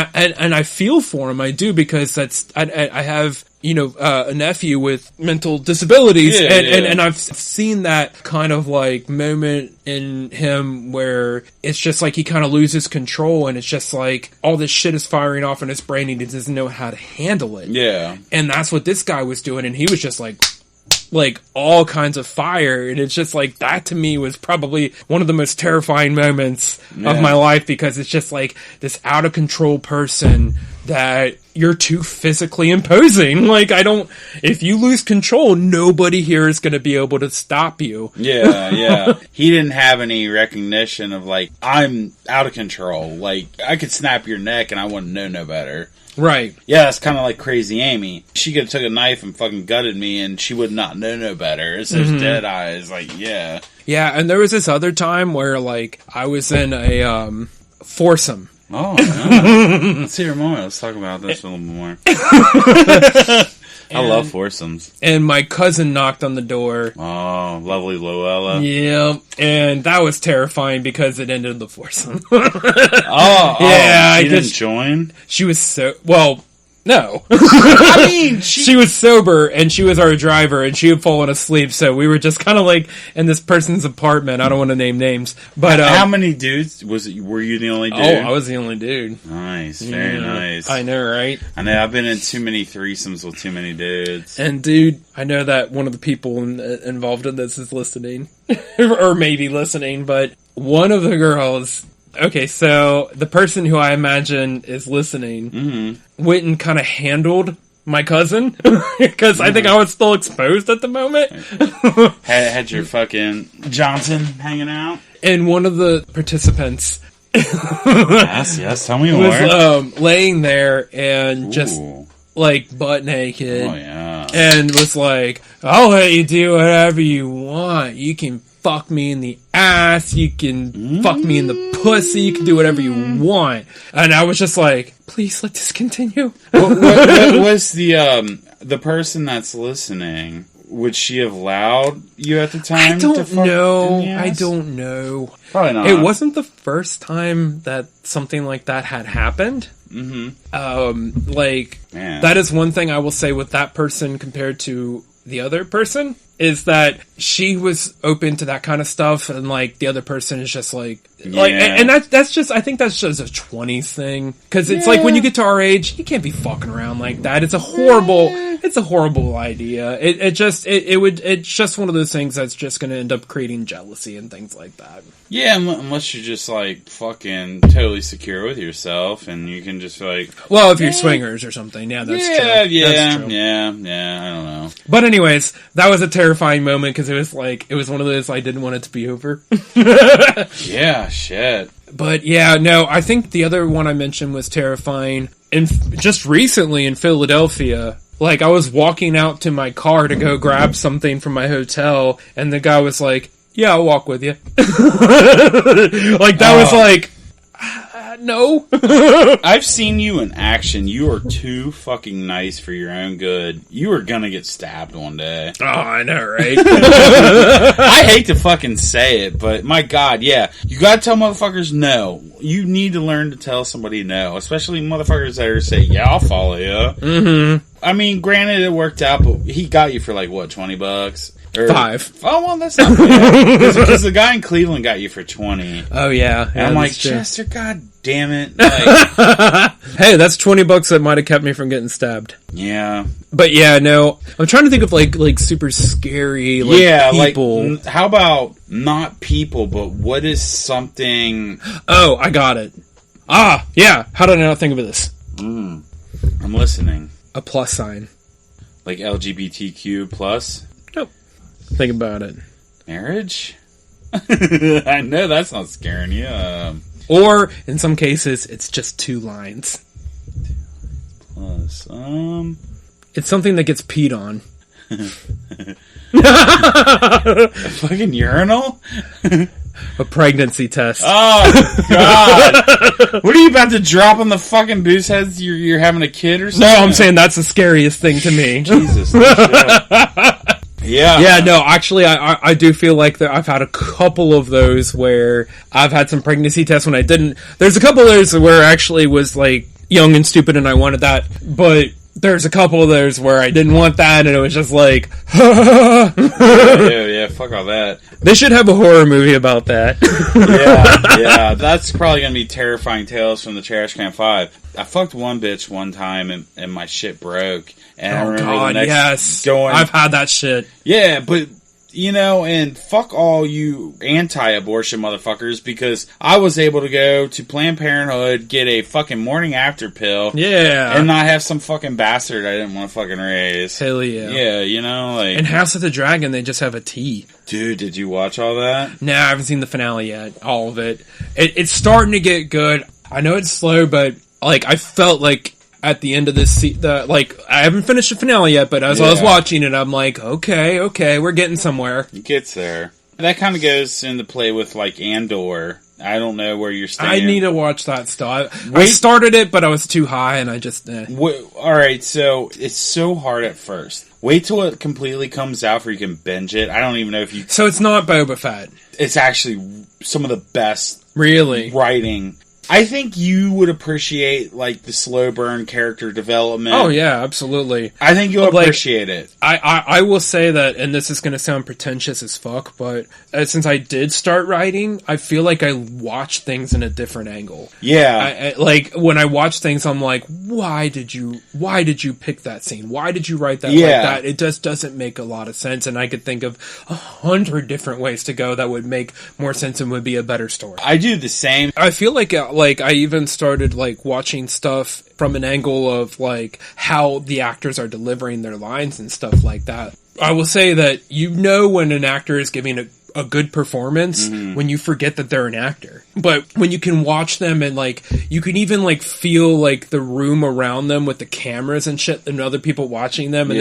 I feel for him. I do, because I have, you know, a nephew with mental disabilities, and I've seen that kind of like moment in him where it's just like he kind of loses control, and it's just like all this shit is firing off in his brain and he doesn't know how to handle it. Yeah. And that's what this guy was doing, and he was just like all kinds of fire, and it's just like, that to me was probably one of the most terrifying moments of my life, because it's just like this out of control person that you're too physically imposing. Like, if you lose control, nobody here is going to be able to stop you. Yeah. He didn't have any recognition of, like, I'm out of control. Like, I could snap your neck and I wouldn't know no better. Right. Yeah, it's kind of like Crazy Amy. She could have took a knife and fucking gutted me and she would not know no better. It's those dead eyes. Like, yeah. Yeah, and there was this other time where, like, I was in a foursome. Oh, yeah. Let's hear more. Let's talk about this a little more. I love foursomes. And my cousin knocked on the door. Oh, lovely Luella. Yeah, and that was terrifying because it ended the foursome. Yeah, she didn't join? She was so... Well, no. I mean, she was sober, and she was our driver, and she had fallen asleep, so we were just kind of like in this person's apartment. I don't want to name names, but... how many dudes? Were you the only dude? Oh, I was the only dude. Nice, very nice. I know, right? I know, I've been in too many threesomes with too many dudes. And dude, I know that one of the people involved in this is listening, or maybe listening, but one of the girls... Okay, so the person who I imagine is listening went and kind of handled my cousin because I think I was still exposed at the moment. had your fucking Johnson hanging out? And one of the participants yes, tell me more. Was laying there and just like butt naked. Oh, yeah. And was like, I'll let you do whatever you want. You can fuck me in the ass, you can fuck me in the pussy, you can do whatever you want. And I was just like, please let this continue. what was the person that's listening? Would she have allowed you at the time? I don't know. Probably not. It wasn't the first time that something like that had happened. Man. That is one thing I will say with that person compared to the other person, is that she was open to that kind of stuff, and like the other person is just like and that's just, I think that's just a 20s thing, because it's like when you get to our age, you can't be fucking around like that. It's a horrible idea. It's just one of those things that's just going to end up creating jealousy and things like that. Yeah, unless you're just like fucking totally secure with yourself, and you can just like, well, if you're swingers or something, that's true. Yeah, I don't know. But anyways, that was a terrifying moment because it was one of those I didn't want it to be over. Yeah, shit. But yeah, no, I think the other one I mentioned was terrifying. And just recently in Philadelphia, like I was walking out to my car to go grab something from my hotel, and the guy was like, yeah, I'll walk with you. Like that was like, no. I've seen you in action. You are too fucking nice for your own good. You are gonna get stabbed one day. Oh, I know, right? I hate to fucking say it, but my God, yeah. You gotta tell motherfuckers no. You need to learn to tell somebody no. Especially motherfuckers that are saying, yeah, I'll follow you. Mm-hmm. I mean, granted it worked out, but he got you for like, what, $20? Or, $5. Oh, well, that's not bad. Because the guy in Cleveland got you for $20. Oh, yeah. And I'm like, Chester, God damn it. Like, hey, that's $20 that might have kept me from getting stabbed. Yeah. But yeah, no. I'm trying to think of like super scary people. Like, how about not people, but what is something... Oh, I got it. Ah, yeah. How did I not think of this? I'm listening. A plus sign. Like LGBTQ plus? Nope. Think about it. Marriage? I know that's not scaring you. Or, in some cases, it's just 2 lines. Plus, It's something that gets peed on. A fucking urinal? A pregnancy test. Oh, God. What are you about to drop on the fucking Boozeheads? You're having a kid or something? No, I'm saying that's the scariest thing to me. Jesus. Yeah. Yeah, no, actually, I do feel like that I've had a couple of those where I've had some pregnancy tests when I didn't. There's a couple of those where I actually was, like, young and stupid and I wanted that, but there's a couple of those where I didn't want that and it was just like, yeah, fuck all that. They should have a horror movie about that. yeah, that's probably gonna be terrifying tales from the Trash Can 5. I fucked one bitch one time and my shit broke. And I remember God, the next yes. going, I've had that shit. Yeah, but You know, and fuck all you anti-abortion motherfuckers, because I was able to go to Planned Parenthood, get a fucking morning after pill, and not have some fucking bastard I didn't want to fucking raise. Hell yeah. Yeah, you know, like... In House of the Dragon, they just have a tea. Dude, did you watch all that? No, I haven't seen the finale yet. All of it. It's starting to get good. I know it's slow, but, like, I felt like... At the end of this, I haven't finished the finale yet, but as I was watching it, I'm like, okay, we're getting somewhere. It gets there. That kind of goes into play with, like, Andor. I don't know where you're staying. I need to watch that still. I started it, but I was too high, and I just... Alright, so it's so hard at first. Wait till it completely comes out before you can binge it. I don't even know if you... So it's not Boba Fett. It's actually some of the best... Really? Writing... I think you would appreciate, like, the slow burn character development. Oh, yeah, absolutely. I think you'll appreciate it. I will say that, and this is going to sound pretentious as fuck, but since I did start writing, I feel like I watch things in a different angle. Yeah. Like, when I watch things, I'm like, why did you pick that scene? Why did you write that like that? It just doesn't make a lot of sense, and I could think of 100 different ways to go that would make more sense and would be a better story. I do the same. I feel like I even started, like, watching stuff from an angle of, like, how the actors are delivering their lines and stuff like that. I will say that you know when an actor is giving a good performance when you forget that they're an actor. But when you can watch them and, like, you can even, like, feel, like, the room around them with the cameras and shit and other people watching them. And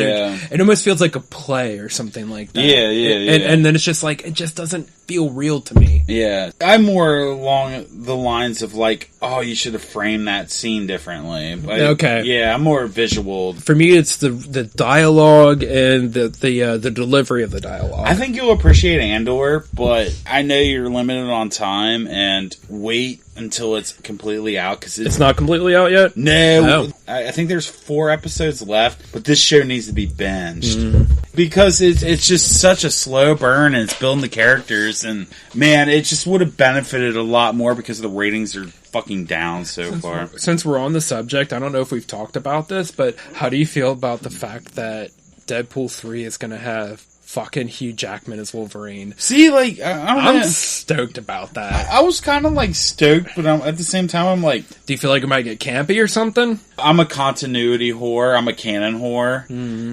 it almost feels like a play or something like that. And then it's just, like, it just doesn't feel real to me. Yeah. I'm more along the lines of, like, oh, you should have framed that scene differently. But, okay. Yeah, I'm more visual. For me, it's the dialogue and the delivery of the dialogue. I think you'll appreciate Andor, but I know you're limited on time, and wait until it's completely out, because it's not completely out yet? No. I think there's 4 episodes left, but this show needs to be binged. Because it's just such a slow burn, and it's building the characters, and man, it just would have benefited a lot more because the ratings are fucking down so far. Since we're on the subject, I don't know if we've talked about this, but how do you feel about the fact that Deadpool 3 is going to have fucking Hugh Jackman as Wolverine? See, like, I'm stoked about that. I was kind of, like, stoked, but at the same time, I'm like... Do you feel like it might get campy or something? I'm a continuity whore. I'm a canon whore.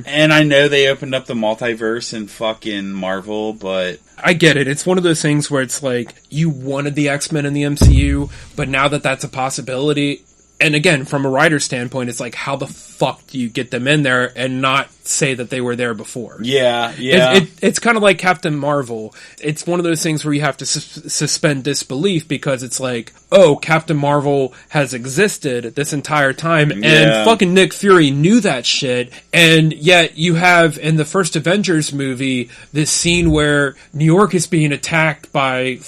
And I know they opened up the multiverse in fucking Marvel, but... I get it. It's one of those things where it's like, you wanted the X-Men in the MCU, but now that that's a possibility... And again, from a writer's standpoint, it's like, how the fuck do you get them in there and not say that they were there before? Yeah. It's kind of like Captain Marvel. It's one of those things where you have to suspend disbelief, because it's like, oh, Captain Marvel has existed this entire time, and fucking Nick Fury knew that shit, and yet you have, in the first Avengers movie, this scene where New York is being attacked by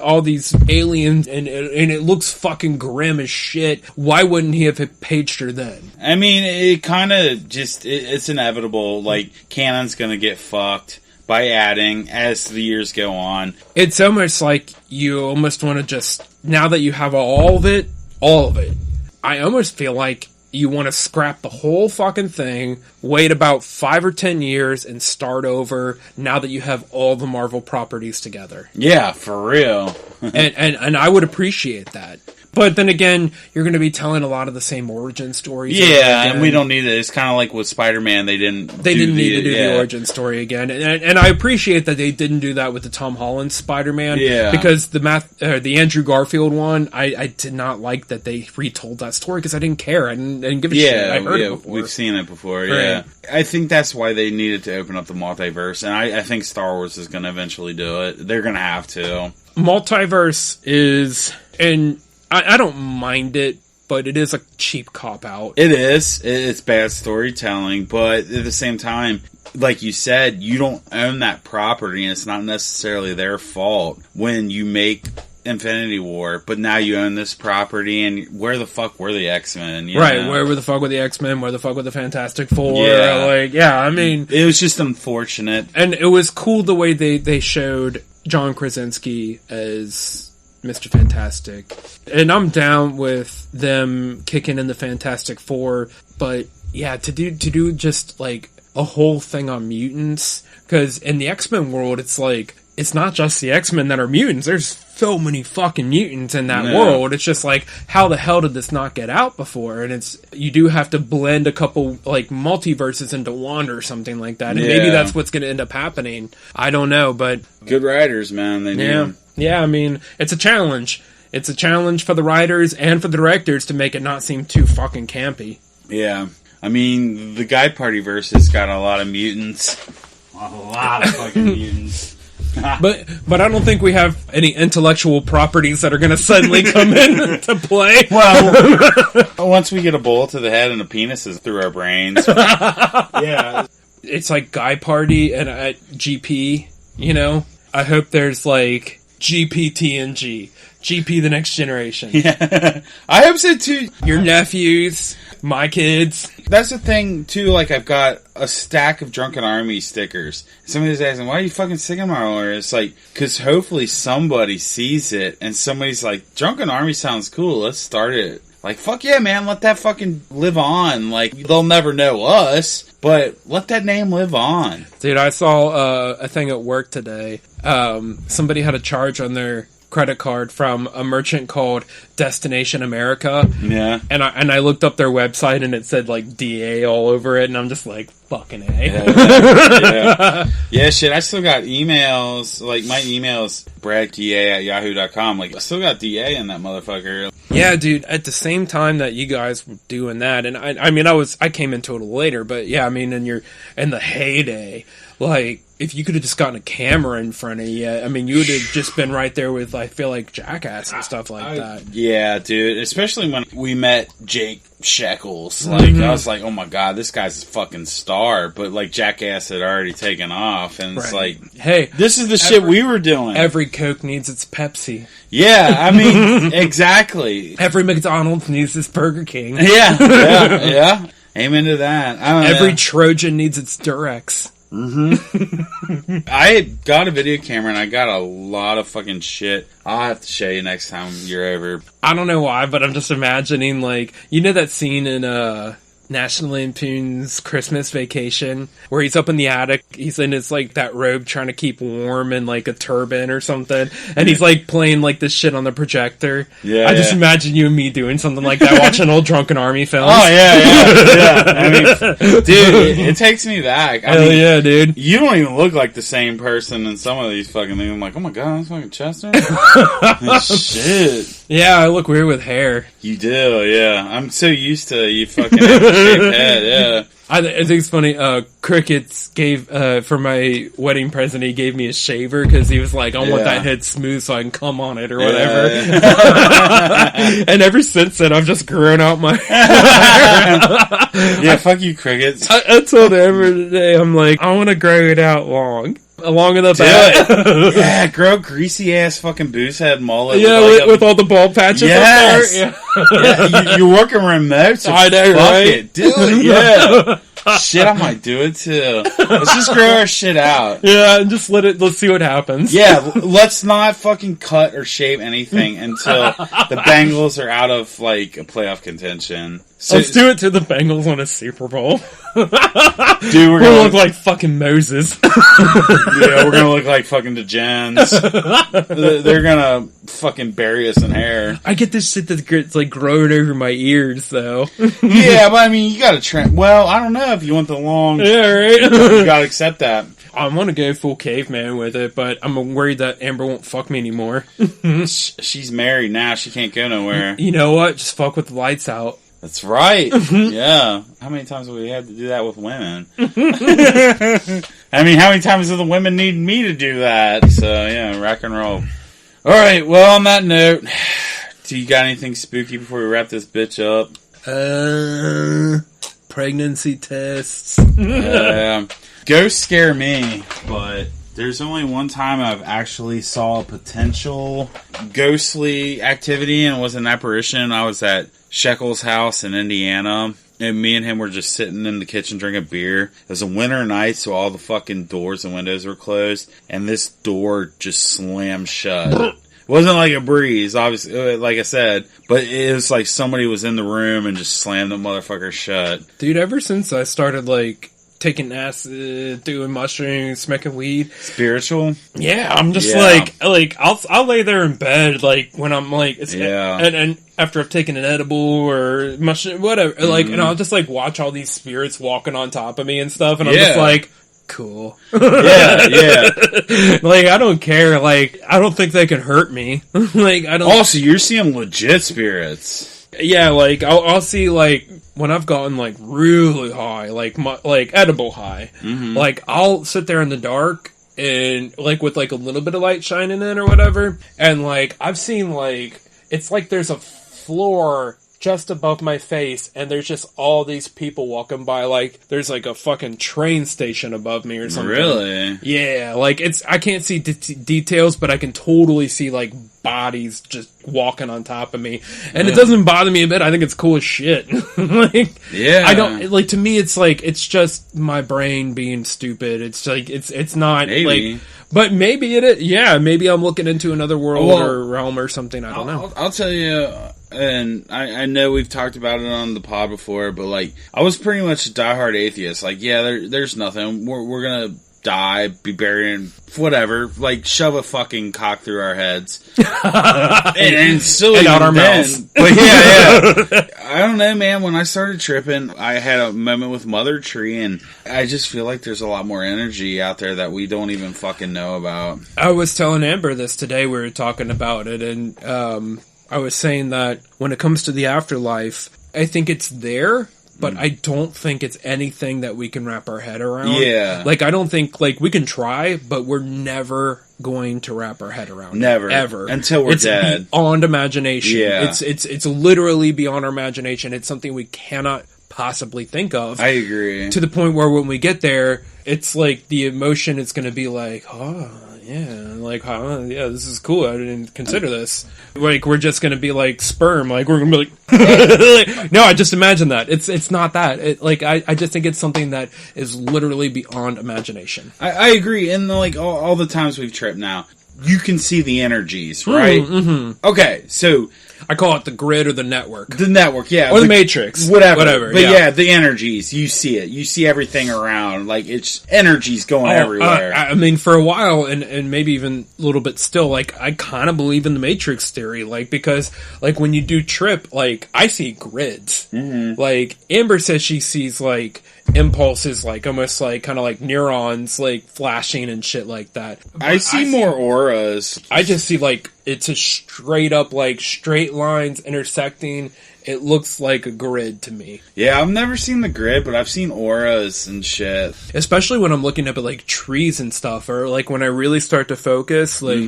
all these aliens, and it looks fucking grim as shit. Why wouldn't he have paged her then? I mean, it kind of just... It's inevitable. Like, canon's gonna get fucked by adding as the years go on. It's almost like you almost want to just... Now that you have all of it, I almost feel like you want to scrap the whole fucking thing, wait about 5 or 10 years, and start over now that you have all the Marvel properties together. Yeah, for real. and I would appreciate that. But then again, you're going to be telling a lot of the same origin stories. Yeah, and we don't need it. It's kind of like with Spider-Man. They didn't need to do the origin story again. And I appreciate that they didn't do that with the Tom Holland Spider-Man. Yeah. Because the Andrew Garfield one, I did not like that they retold that story, because I didn't care. I didn't give a shit. I heard it before. We've seen it before, right. Yeah. I think that's why they needed to open up the multiverse. And I think Star Wars is going to eventually do it. They're going to have to. Multiverse is... and I don't mind it, but it is a cheap cop-out. It is. It's bad storytelling, but at the same time, like you said, you don't own that property, and it's not necessarily their fault when you make Infinity War, but now you own this property, and where the fuck were the X-Men? Right, where were the fuck were the X-Men? Where the fuck were the Fantastic Four? I mean... It was just unfortunate. And it was cool the way they showed John Krasinski as Mr. Fantastic. And I'm down with them kicking in the Fantastic Four, but yeah, to do just like a whole thing on mutants, because in the X-Men world, it's like, it's not just the X-Men that are mutants. There's so many fucking mutants in that world. It's just like, how the hell did this not get out before? And it's, you do have to blend a couple, like, multiverses into one or something like that. And maybe that's what's going to end up happening. I don't know, but... Good writers, man. They do. Yeah, I mean, it's a challenge. It's a challenge for the writers and for the directors to make it not seem too fucking campy. Yeah. I mean, the Guy Party verse has got a lot of mutants. A lot of fucking mutants. But I don't think we have any intellectual properties that are going to suddenly come in to play. Well, once we get a bullet to the head and the penises through our brains. Yeah. It's like Guy Party and GP, you know? I hope there's like GPTNG. GP the Next Generation. Yeah. I hope so too. Your nephews, my kids. That's the thing too, like I've got a stack of Drunken Army stickers. Somebody's asking, why are you fucking sticking my order? It's like, cause hopefully somebody sees it and somebody's like, Drunken Army sounds cool, let's start it. Like, fuck yeah, man, let that fucking live on. Like, they'll never know us, but let that name live on. Dude, I saw a thing at work today. Somebody had a charge on their credit card from a merchant called Destination America. Yeah. And I looked up their website and it said like DA all over it, and I'm just like, fucking A. Yeah, shit, I still got emails, like my emails, bradda@yahoo.com, like I still got DA in that motherfucker. Yeah, dude, at the same time that you guys were doing that, and I mean, I came into it later, but yeah, I mean, in the heyday, like, if you could have just gotten a camera in front of you, I mean, you would have just been right there with, I feel like, Jackass and stuff like that. Yeah, dude, especially when we met Jake Shekels. Like, I was like, oh my god, this guy's a fucking star. But, like, Jackass had already taken off, and it's like, hey, this is the shit we were doing. Every Coke needs its Pepsi. Yeah, I mean, exactly. Every McDonald's needs its Burger King. Yeah. Amen to that. I don't know. Every Trojan needs its Durex. I got a video camera and I got a lot of fucking shit. I'll have to show you next time you're over. I don't know why, but I'm just imagining, like, you know that scene in National Lampoon's Christmas Vacation where he's up in the attic, he's in his like that robe trying to keep warm and like a turban or something, and he's like playing like this shit on the projector. I just imagine you and me doing something like that, watching old Drunken Army films. Oh yeah. I mean, dude, it takes me back. Hell yeah, dude. You don't even look like the same person in some of these fucking things. I'm like, oh my god, that's fucking Chester. Shit. Yeah, I look weird with hair. You do, yeah. I'm so used to you fucking have a shaved head, yeah. I think it's funny, Crickets gave, for my wedding present, he gave me a shaver, because he was like, I want that head smooth so I can come on it, or whatever. Yeah. And ever since then, I've just grown out my Yeah, fuck you, Crickets. I told Amber today, I'm like, I want to grow it out long. Along in the back. Yeah, grow greasy ass fucking Boozehead mullet. Yeah, with all the bald patches up there. Yeah. You're working remote, so I know, fuck right? it. Do it, yeah. Shit, I might do it too. Let's just grow our shit out. Yeah, and just let's see what happens. Yeah, let's not fucking cut or shave anything until the Bengals are out of, like, a playoff contention. So, let's do it to the Bengals win a Super Bowl. Dude, we're gonna look like fucking Moses. Yeah, we're gonna look like fucking the Gens. They're gonna fucking bury us in hair. I get this shit that's like growing over my ears, though. Yeah, but I mean, you gotta trim. Well, I don't know if you want the long. Yeah, right. You gotta accept that. I want to go full caveman with it, but I'm worried that Amber won't fuck me anymore. She's married now. She can't go nowhere. You know what? Just fuck with the lights out. That's right. Yeah. How many times have we had to do that with women? I mean, how many times do the women need me to do that? So, yeah, rock and roll. All right. Well, on that note, do you got anything spooky before we wrap this bitch up? Pregnancy tests. Ghosts scare me, but there's only one time I've actually saw a potential ghostly activity, and it was an apparition. I was at Shekels' house in Indiana, and me and him were just sitting in the kitchen drinking beer. It was a winter night, so all the fucking doors and windows were closed, and this door just slammed shut. It wasn't like a breeze, obviously, like I said, but it was like somebody was in the room and just slammed the motherfucker shut. Dude, ever since I started, like, taking acid, doing mushrooms, smoking weed. Spiritual? Yeah, I'm just Yeah. like I'll lay there in bed like when I'm like Yeah. and after I've taken an edible or mushroom whatever like and I'll just like watch all these spirits walking on top of me and stuff and I'm just Yeah. like cool. Yeah. Like I don't care, like I don't think they can hurt me. Like I don't Also, you're seeing legit spirits. Yeah, like I'll see like when I've gotten like really high, like like edible high, like I'll sit there in the dark and like with like a little bit of light shining in or whatever, and like I've seen like it's like there's a floor just above my face and there's just all these people walking by, like there's like a fucking train station above me or something. Really? Yeah, like I can't see details, but I can totally see like bodies just walking on top of me, and it doesn't bother me a bit. I think it's cool as shit. Like, Yeah. I don't like. To me, it's like it's just my brain being stupid. It's like it's not Maybe. like, but maybe it is. Yeah, maybe I'm looking into another world Well, or realm or something. I don't know. I'll tell you, and I know we've talked about it on the pod before, but like I was pretty much a diehard atheist. Like, yeah, there's nothing. We're gonna die, be buried in whatever, like shove a fucking cock through our heads, and still And out our then, mouths. But yeah, I don't know, man. When I started tripping, I had a moment with Mother Tree, and I just feel like there's a lot more energy out there that we don't even fucking know about. I was telling Amber this today. We were talking about it, and I was saying that when it comes to the afterlife, I think it's there, but I don't think it's anything that we can wrap our head around. Yeah. Like, I don't think, like, we can try, but we're never going to wrap our head around it. Never. Ever. Until we're it's dead. Beyond imagination. Yeah. It's literally beyond our imagination. It's something we cannot possibly think of. I agree. To the point where when we get there, it's like the emotion is going to be like, oh, yeah, like, yeah, this is cool. I didn't consider this. Like, we're just going to be like sperm. Like, we're going to be like, no, I just imagine that. It's not that. I just think it's something that is literally beyond imagination. I agree. And like all the times we've tripped now, you can see the energies, right? Mm-hmm. Okay, so I call it the grid or the network. the network, yeah. Or the matrix. Whatever. But yeah. yeah, the energies, you see it. You see everything around. Like, it's energies going everywhere. I mean, for a while, and maybe even a little bit still, like, I kind of believe in the Matrix theory, like, because, like, when you do trip, like, I see grids. Mm-hmm. Like, Amber says she sees, like, impulses, like, almost, like, kind of like neurons, like, flashing and shit like that. I see more auras. I just see, like, it's a straight up, like, straight lines intersecting. It looks like a grid to me. Yeah, I've never seen the grid, but I've seen auras and shit. Especially when I'm looking up at, like, trees and stuff, or, like, when I really start to focus, like,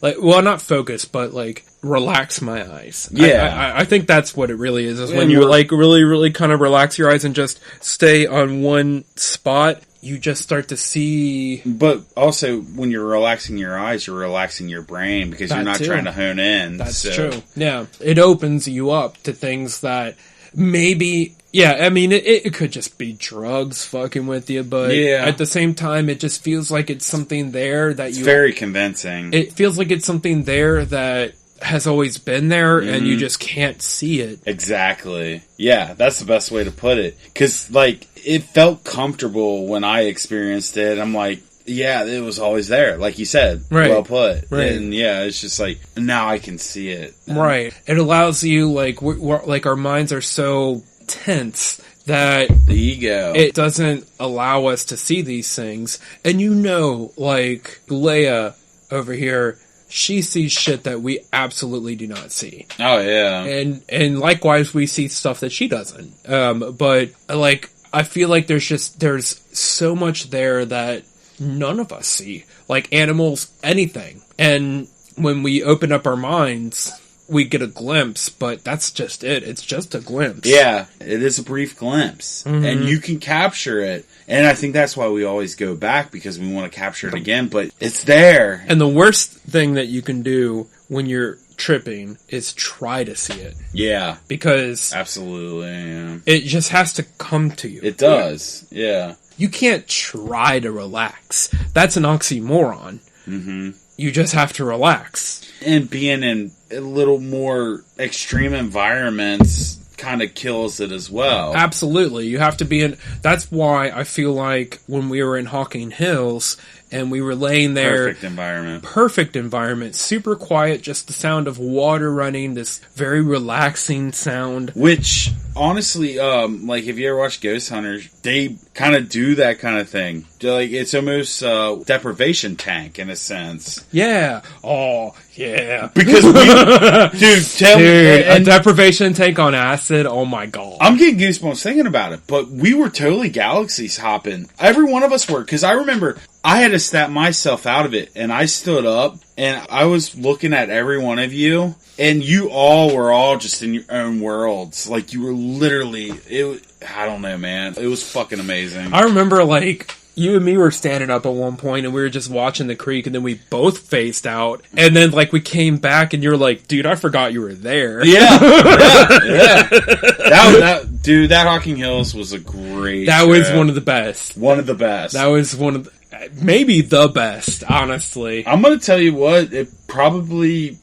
well, not focus, but, like, relax my eyes. Yeah. I think that's what it really is when And you, like, really, really kind of relax your eyes and just stay on one spot. You just start to see... But also, when you're relaxing your eyes, you're relaxing your brain because you're not trying to hone in. That's so. true. Yeah. It opens you up to things that maybe... Yeah, I mean, it could just be drugs fucking with you, but at the same time, it just feels like it's something there that It's very convincing. It feels like it's something there that has always been there, and you just can't see it. Exactly. Yeah, that's the best way to put it. Because, like, it felt comfortable when I experienced it. I'm like, yeah, it was always there. Like you said. Right. Well put. Right. And, yeah, it's just like, now I can see it. Right. It allows you, like, like our minds are so tense that The ego. it doesn't allow us to see these things. And like, Leia over here, she sees shit that we absolutely do not see. Oh, yeah. And likewise, we see stuff that she doesn't. But, like, I feel like there's so much there that none of us see. Like, animals, anything. And when we open up our minds, we get a glimpse, but that's just it. It's just a glimpse. Yeah, it is a brief glimpse. Mm-hmm. And you can capture it. And I think that's why we always go back, because we want to capture it again, but it's there. And the worst thing that you can do when you're tripping is try to see it. Yeah. Because Absolutely, yeah. it just has to come to you. It does, yeah. You can't try to relax. That's an oxymoron. Mm-hmm. You just have to relax. And being in a little more extreme environments kind of kills it as well. Absolutely. You have to be in... That's why I feel like when we were in Hocking Hills and we were laying there... Perfect environment. Super quiet, just the sound of water running, this very relaxing sound. Which, honestly, like, if you ever watch Ghost Hunters, they kind of do that kind of thing. Like, it's almost deprivation tank, in a sense. Yeah. Oh, yeah. Because a deprivation tank on acid, oh my god. I'm getting goosebumps thinking about it, but we were totally galaxies hopping. Every one of us were, because I remember I had to snap myself out of it, and I stood up, and I was looking at every one of you, and you all were all just in your own worlds. Like, you were literally, I don't know, man. It was fucking amazing. I remember, like, you and me were standing up at one point, and we were just watching the creek, and then we both faced out, and then, like, we came back, and you were like, dude, I forgot you were there. Yeah. Dude, that Hocking Hills was a great That trip. was one of the best. One of the best. That was one of the... Maybe the best, honestly. I'm gonna tell you what, it probably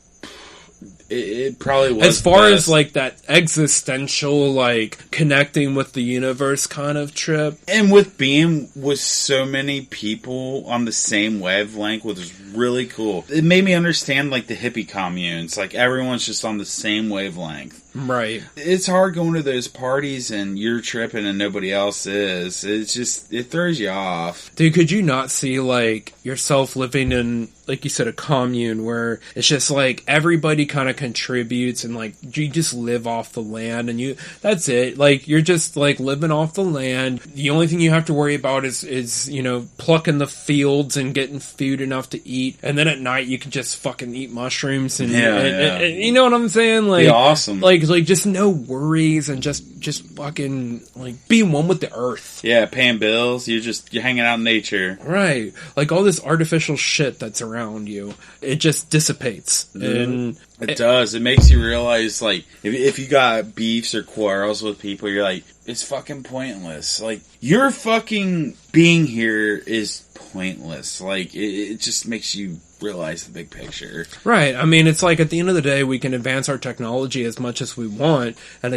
was. As far as, like, that existential, like, connecting with the universe kind of trip. And with being with so many people on the same wavelength was really cool. It made me understand, like, the hippie communes. Like, everyone's just on the same wavelength. Right. It's hard going to those parties and you're tripping and nobody else is. It's just, it throws you off. Dude, could you not see, like, yourself living in, like you said, a commune where it's just, like, everybody kind of contributes and, like, you just live off the land and that's it. Like, you're just, like, living off the land. The only thing you have to worry about is, you know, plucking the fields and getting food enough to eat. And then at night you can just fucking eat mushrooms and you know what I'm saying? Like, yeah, awesome. Like just no worries and just fucking, like, being one with the earth. Yeah, paying bills. You're hanging out in nature. Right. Like, all this artificial shit that's around you, it just dissipates. Mm-hmm. And it does. It makes you realize, like, if you got beefs or quarrels with people, you're like, it's fucking pointless. Like, your fucking being here is pointless. Like, it just makes you realize the big picture. Right. I mean, it's like, at the end of the day, we can advance our technology as much as we want and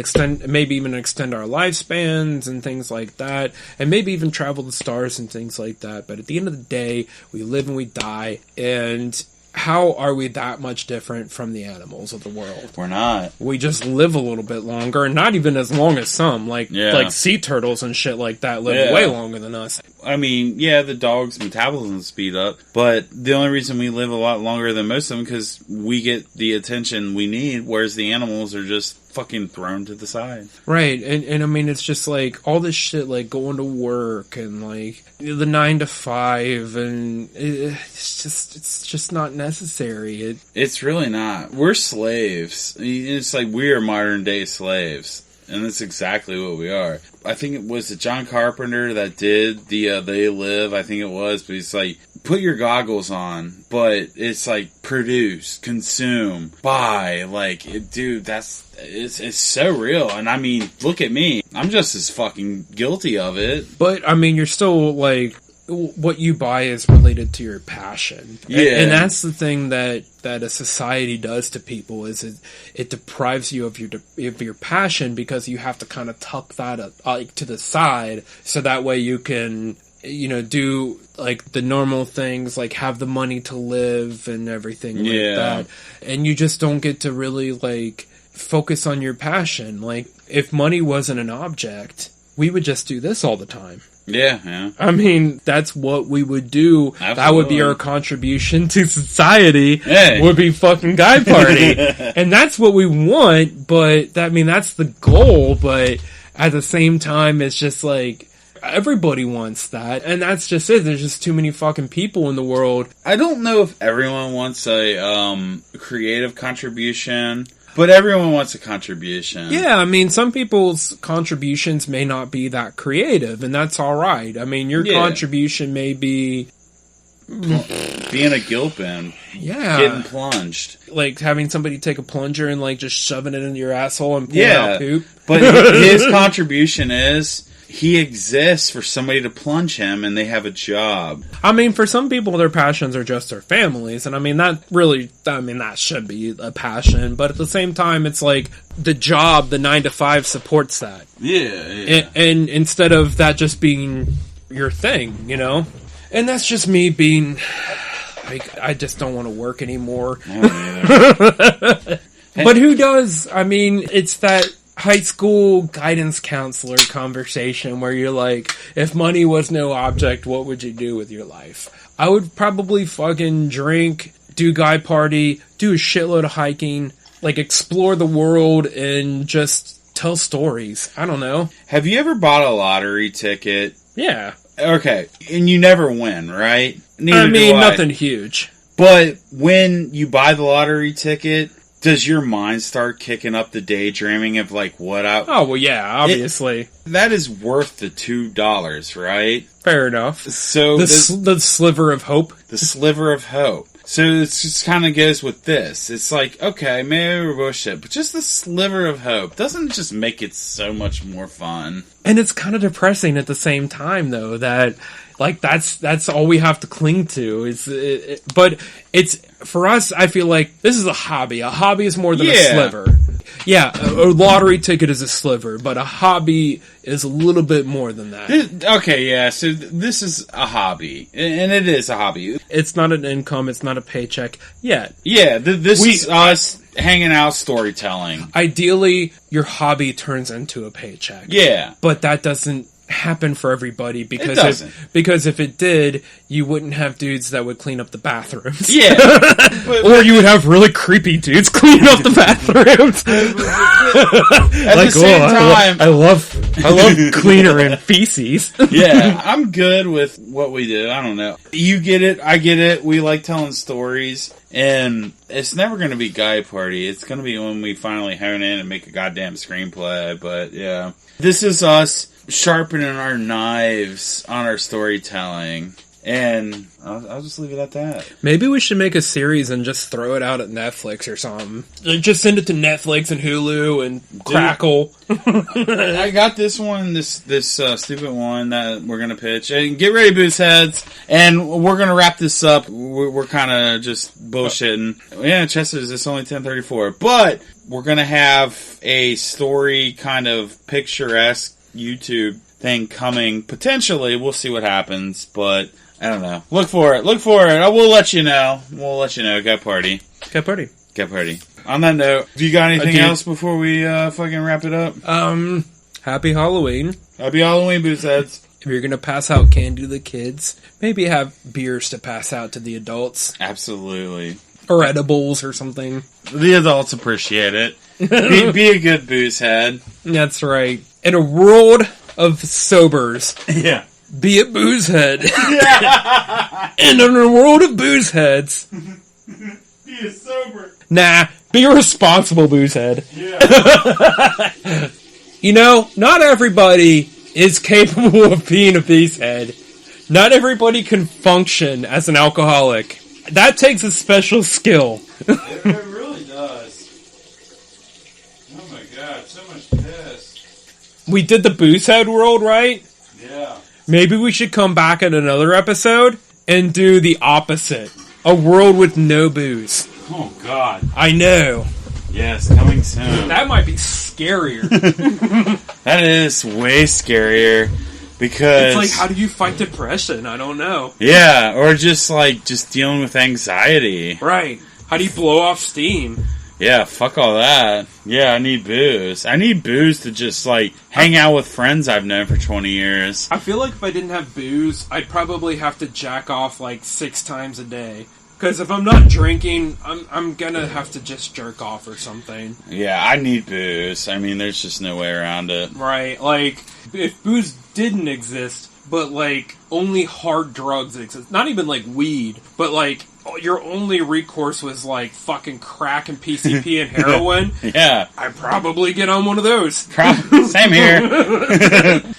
maybe even extend our lifespans and things like that, and maybe even travel the stars and things like that. But at the end of the day, we live and we die, and how are we that much different from the animals of the world? We're not. We just live a little bit longer, and not even as long as some, like sea turtles and shit like that live way longer than us. I mean, yeah, the dog's metabolism speed up, but the only reason we live a lot longer than most of them because we get the attention we need, whereas the animals are just fucking thrown to the side. Right, and I mean, it's just like all this shit, like going to work and like the 9 to 5, and it's just not necessary. It's really not. We're slaves. It's like we are modern day slaves. And that's exactly what we are. I think it was John Carpenter that did the They Live, I think it was, but he's like, put your goggles on, but it's like, produce, consume, buy, like, dude, it's so real. And I mean, look at me. I'm just as fucking guilty of it. But, I mean, you're still, like, what you buy is related to your passion. Yeah. And that's the thing that a society does to people, is it deprives you of your passion, because you have to kind of tuck that like to the side, so that way you can, you know, do like the normal things, like have the money to live and everything like that. And you just don't get to really like focus on your passion. Like, if money wasn't an object, we would just do this all the time. Yeah. I mean, that's what we would do. Absolutely. That would be our contribution to society. Hey. Would be fucking Guy Party. And that's what we want, but that's the goal, but at the same time, it's just like, everybody wants that, and that's just it. There's just too many fucking people in the world. I don't know if everyone wants a creative contribution, but everyone wants a contribution. Yeah, I mean, some people's contributions may not be that creative, and that's alright. I mean, your contribution may be, being a gilpin. Yeah. Getting plunged. Like having somebody take a plunger and like just shoving it into your asshole and pulling out poop. But his contribution is he exists for somebody to plunge him and they have a job. I mean, for some people, their passions are just their families. And I mean, that should be a passion. But at the same time, it's like the job, the 9 to 5 supports that. Yeah. And instead of that just being your thing, you know? And that's just me being... Like, I just don't want to work anymore. But who does? I mean, it's that high school guidance counselor conversation where you're like, if money was no object, what would you do with your life? I would probably fucking drink, do guy party, do a shitload of hiking, like explore the world and just tell stories. I don't know. Have you ever bought a lottery ticket? Yeah. Okay. And you never win, right? I mean, nothing huge. But when you buy the lottery ticket, does your mind start kicking up the daydreaming of like what I... Oh, well, yeah, obviously. That is worth the $2, right? Fair enough. So the sliver of hope. The sliver of hope. So it just kind of goes with this. It's like, okay, maybe we're bullshit, but just the sliver of hope doesn't just make it so much more fun. And it's kind of depressing at the same time, though, that like that's all we have to cling to. But it's for us. I feel like this is a hobby. A hobby is more than a sliver. Yeah, a lottery ticket is a sliver, but a hobby is a little bit more than that. Okay, yeah, so this is a hobby, and it is a hobby. It's not an income, it's not a paycheck yet. Yeah, this is us hanging out storytelling. Ideally, your hobby turns into a paycheck. Yeah. But that doesn't happen for everybody because if it did, you wouldn't have dudes that would clean up the bathrooms. Yeah. Or you would have really creepy dudes cleaning up the bathrooms. At the same time, I love cleaner and feces. Yeah, I'm good with what we do. I don't know. You get it, I get it. We like telling stories, and it's never going to be guy party. It's going to be when we finally hone in and make a goddamn screenplay. But yeah, this is us sharpening our knives on our storytelling, and I'll just leave it at that. Maybe we should make a series and just throw it out at Netflix or something. Just send it to Netflix and Hulu and Crackle. I got this one, this stupid one that we're gonna pitch. And get ready, Boozeheads, and we're gonna wrap this up. We're kind of just bullshitting. Yeah, Chester's. It's only 10:34, but we're gonna have a story kind of picturesque YouTube thing coming. Potentially, we'll see what happens, but I don't know. Look for it. I will let you know. Get party. On that note, do you got anything else before we fucking wrap it up? Happy Halloween. Happy Halloween, Boozeheads. If you're gonna pass out candy to the kids, maybe have beers to pass out to the adults. Absolutely. Or edibles or something. The adults appreciate it. Be a good boozehead. That's right. In a world of sobers. Yeah. Be a boozehead. Yeah. And in a world of boozeheads. Be a sober. Nah, be a responsible boozehead. Yeah. You know, not everybody is capable of being a boozehead. Not everybody can function as an alcoholic. That takes a special skill. It really does. Oh my god, so much piss. We did the Boozehead world, right? Yeah. Maybe we should come back in another episode and do the opposite. A world with no booze. Oh god. I know. Yes, coming soon. That might be scarier. That is way scarier. Because it's like, how do you fight depression? I don't know. Yeah, or just dealing with anxiety. Right. How do you blow off steam? Yeah, fuck all that. Yeah, I need booze. I need booze to just, hang out with friends I've known for 20 years. I feel like if I didn't have booze, I'd probably have to jack off, 6 times a day. Because if I'm not drinking, I'm gonna have to just jerk off or something. Yeah, I need booze. I mean, there's just no way around it. Right, if booze didn't exist, but, only hard drugs exist. Not even, weed, but, your only recourse was, fucking crack and PCP and heroin. Yeah. I'd probably get on one of those. Same here.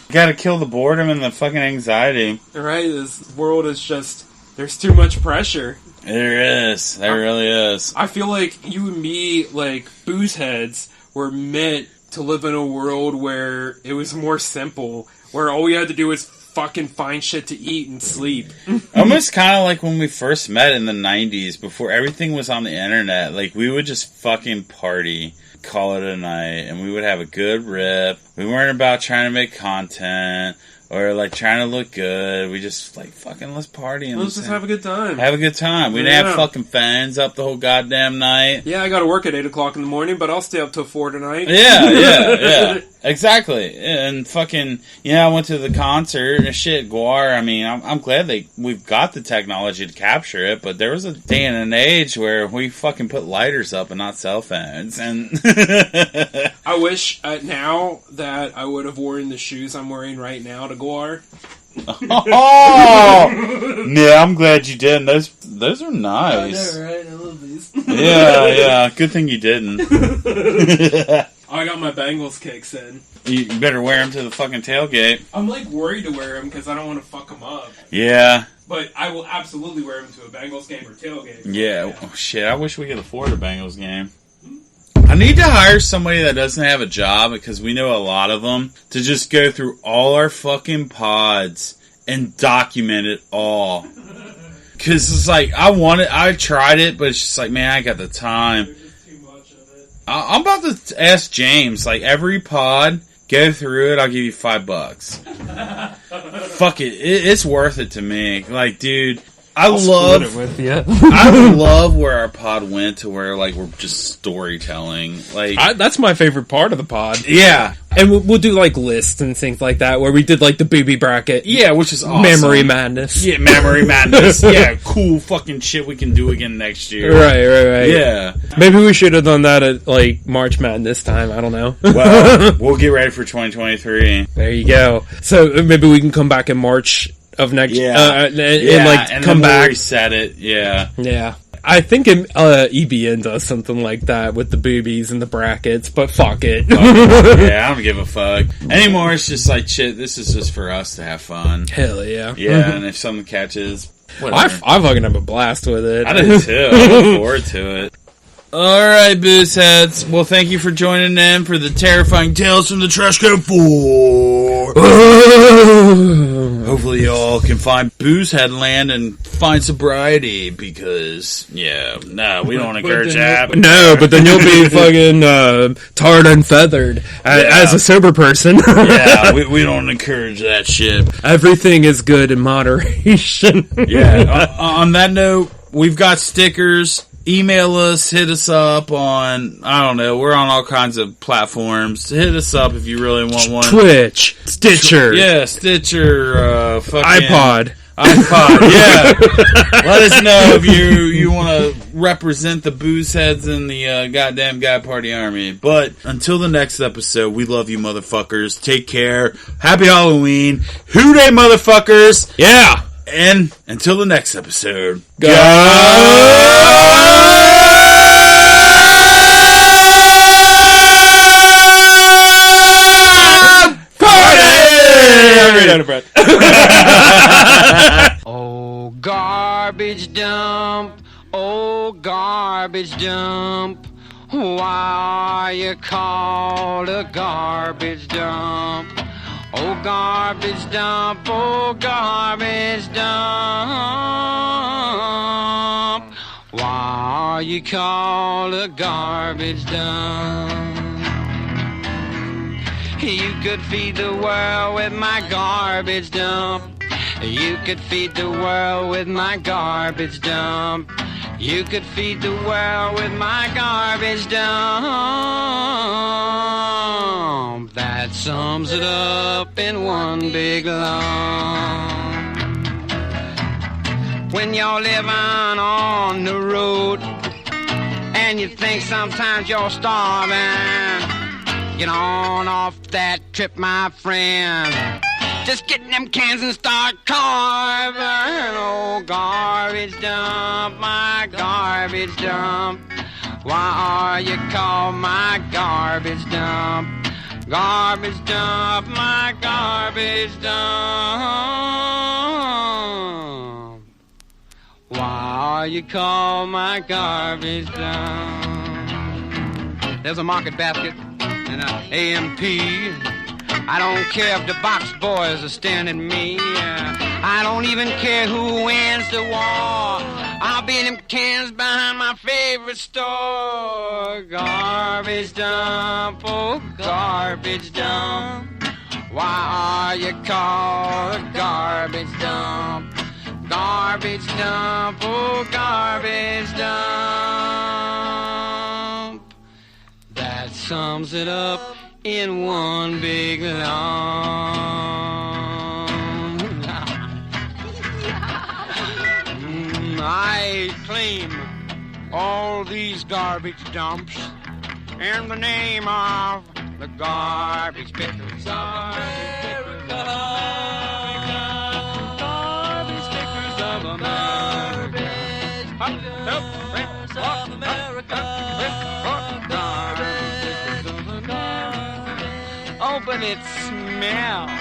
Gotta kill the boredom and the fucking anxiety. Right, this world is just There's too much pressure. There is. There really is. I feel like you and me, like, Boozeheads, were meant to live in a world where it was more simple, where all we had to do was fucking find shit to eat and sleep. Almost kind of like when we first met in the 90s, before everything was on the internet. Like, we would just fucking party, call it a night, and we would have a good rip. We weren't about trying to make content or, like, trying to look good. We just, like, fucking let's party and Let's just have a good time. Have a good time. We didn't have fucking fans up the whole goddamn night. Yeah, I gotta work at 8 o'clock in the morning, but I'll stay up till 4 tonight. Yeah. Exactly. And fucking, I went to the concert and shit, Guar. I mean, I'm glad we've got the technology to capture it, but there was a day and an age where we fucking put lighters up and not cell phones. And I wish now that I would have worn the shoes I'm wearing right now to Guar. Oh! Yeah, I'm glad you didn't. Those are nice. I know, right? I love these. Yeah. Good thing you didn't. I got my Bengals kicks in. You better wear them to the fucking tailgate. I'm like worried to wear them because I don't want to fuck them up. Yeah. But I will absolutely wear them to a Bengals game or tailgate. Yeah. Oh, shit, I wish we could afford a Bengals game. I need to hire somebody that doesn't have a job, because we know a lot of them, to just go through all our fucking pods and document it all. Because it's like, I tried it, but it's just like, man, I got the time. I'm about to ask James, like, every pod, go through it, I'll give you $5. Fuck it, it's worth it to me. Like, dude, I love where our pod went to where, like, we're just storytelling. Like, that's my favorite part of the pod. Yeah. And we'll do, like, lists and things like that, where we did, like, the booby bracket. Yeah, which is awesome. Memory madness. Yeah, memory madness. Yeah, cool fucking shit we can do again next year. Right. Yeah. Maybe we should have done that at, like, March Madness time. I don't know. Well, we'll get ready for 2023. There you go. So maybe we can come back in March of next year. And come back. We'll reset it. Yeah. I think EBN does something like that with the boobies and the brackets, but fuck it. Yeah, I don't give a fuck. Anymore, it's just like, shit, this is just for us to have fun. Hell yeah. Yeah, and if something catches, whatever. I fucking have a blast with it. I did too. I look forward to it. Alright, Boozeheads. Well, thank you for joining in for the terrifying tales from the Trash Can 4. Hopefully y'all can find Boozehead land and find sobriety, because, we don't encourage that. No, but then you'll be fucking tarred and feathered as a sober person. Yeah, we don't encourage that shit. Everything is good in moderation. Yeah, on that note, we've got stickers. Email us, hit us up on, I don't know, we're on all kinds of platforms. Hit us up if you really want one. Twitch, Stitcher. Stitcher, fucking iPod, yeah. Let us know if you want to represent the Boozeheads in the goddamn Guy Party Army. But until the next episode, we love you motherfuckers. Take care. Happy Halloween. Hooday motherfuckers. Yeah. And until the next episode, go party! Out of breath. Oh, garbage dump. Oh, garbage dump. Why you called a garbage dump? Oh, garbage dump, oh, garbage dump. Why you call a garbage dump? You could feed the world with my garbage dump. You could feed the world with my garbage dump. You could feed the world with my garbage dump. That sums it up in one big lump. When you're living on the road and you think sometimes you're starving, get on off that trip, my friend. Just get in them cans and start carving. Oh, garbage dump, my garbage dump. Why are you called my garbage dump? Garbage dump, my garbage dump. you call my garbage dump? There's a market basket and an AMP. I don't care if the box boys are standing me. I don't even care who wins the war. I'll be in them cans behind my favorite store. Garbage dump, oh garbage dump. Why are you called a garbage dump? Garbage dump, oh garbage dump. That sums it up in one big lump. I claim all these garbage dumps in the name of the garbage pickers. Garbage pickers of America. Garbage pickers of America. Oh, but it smells.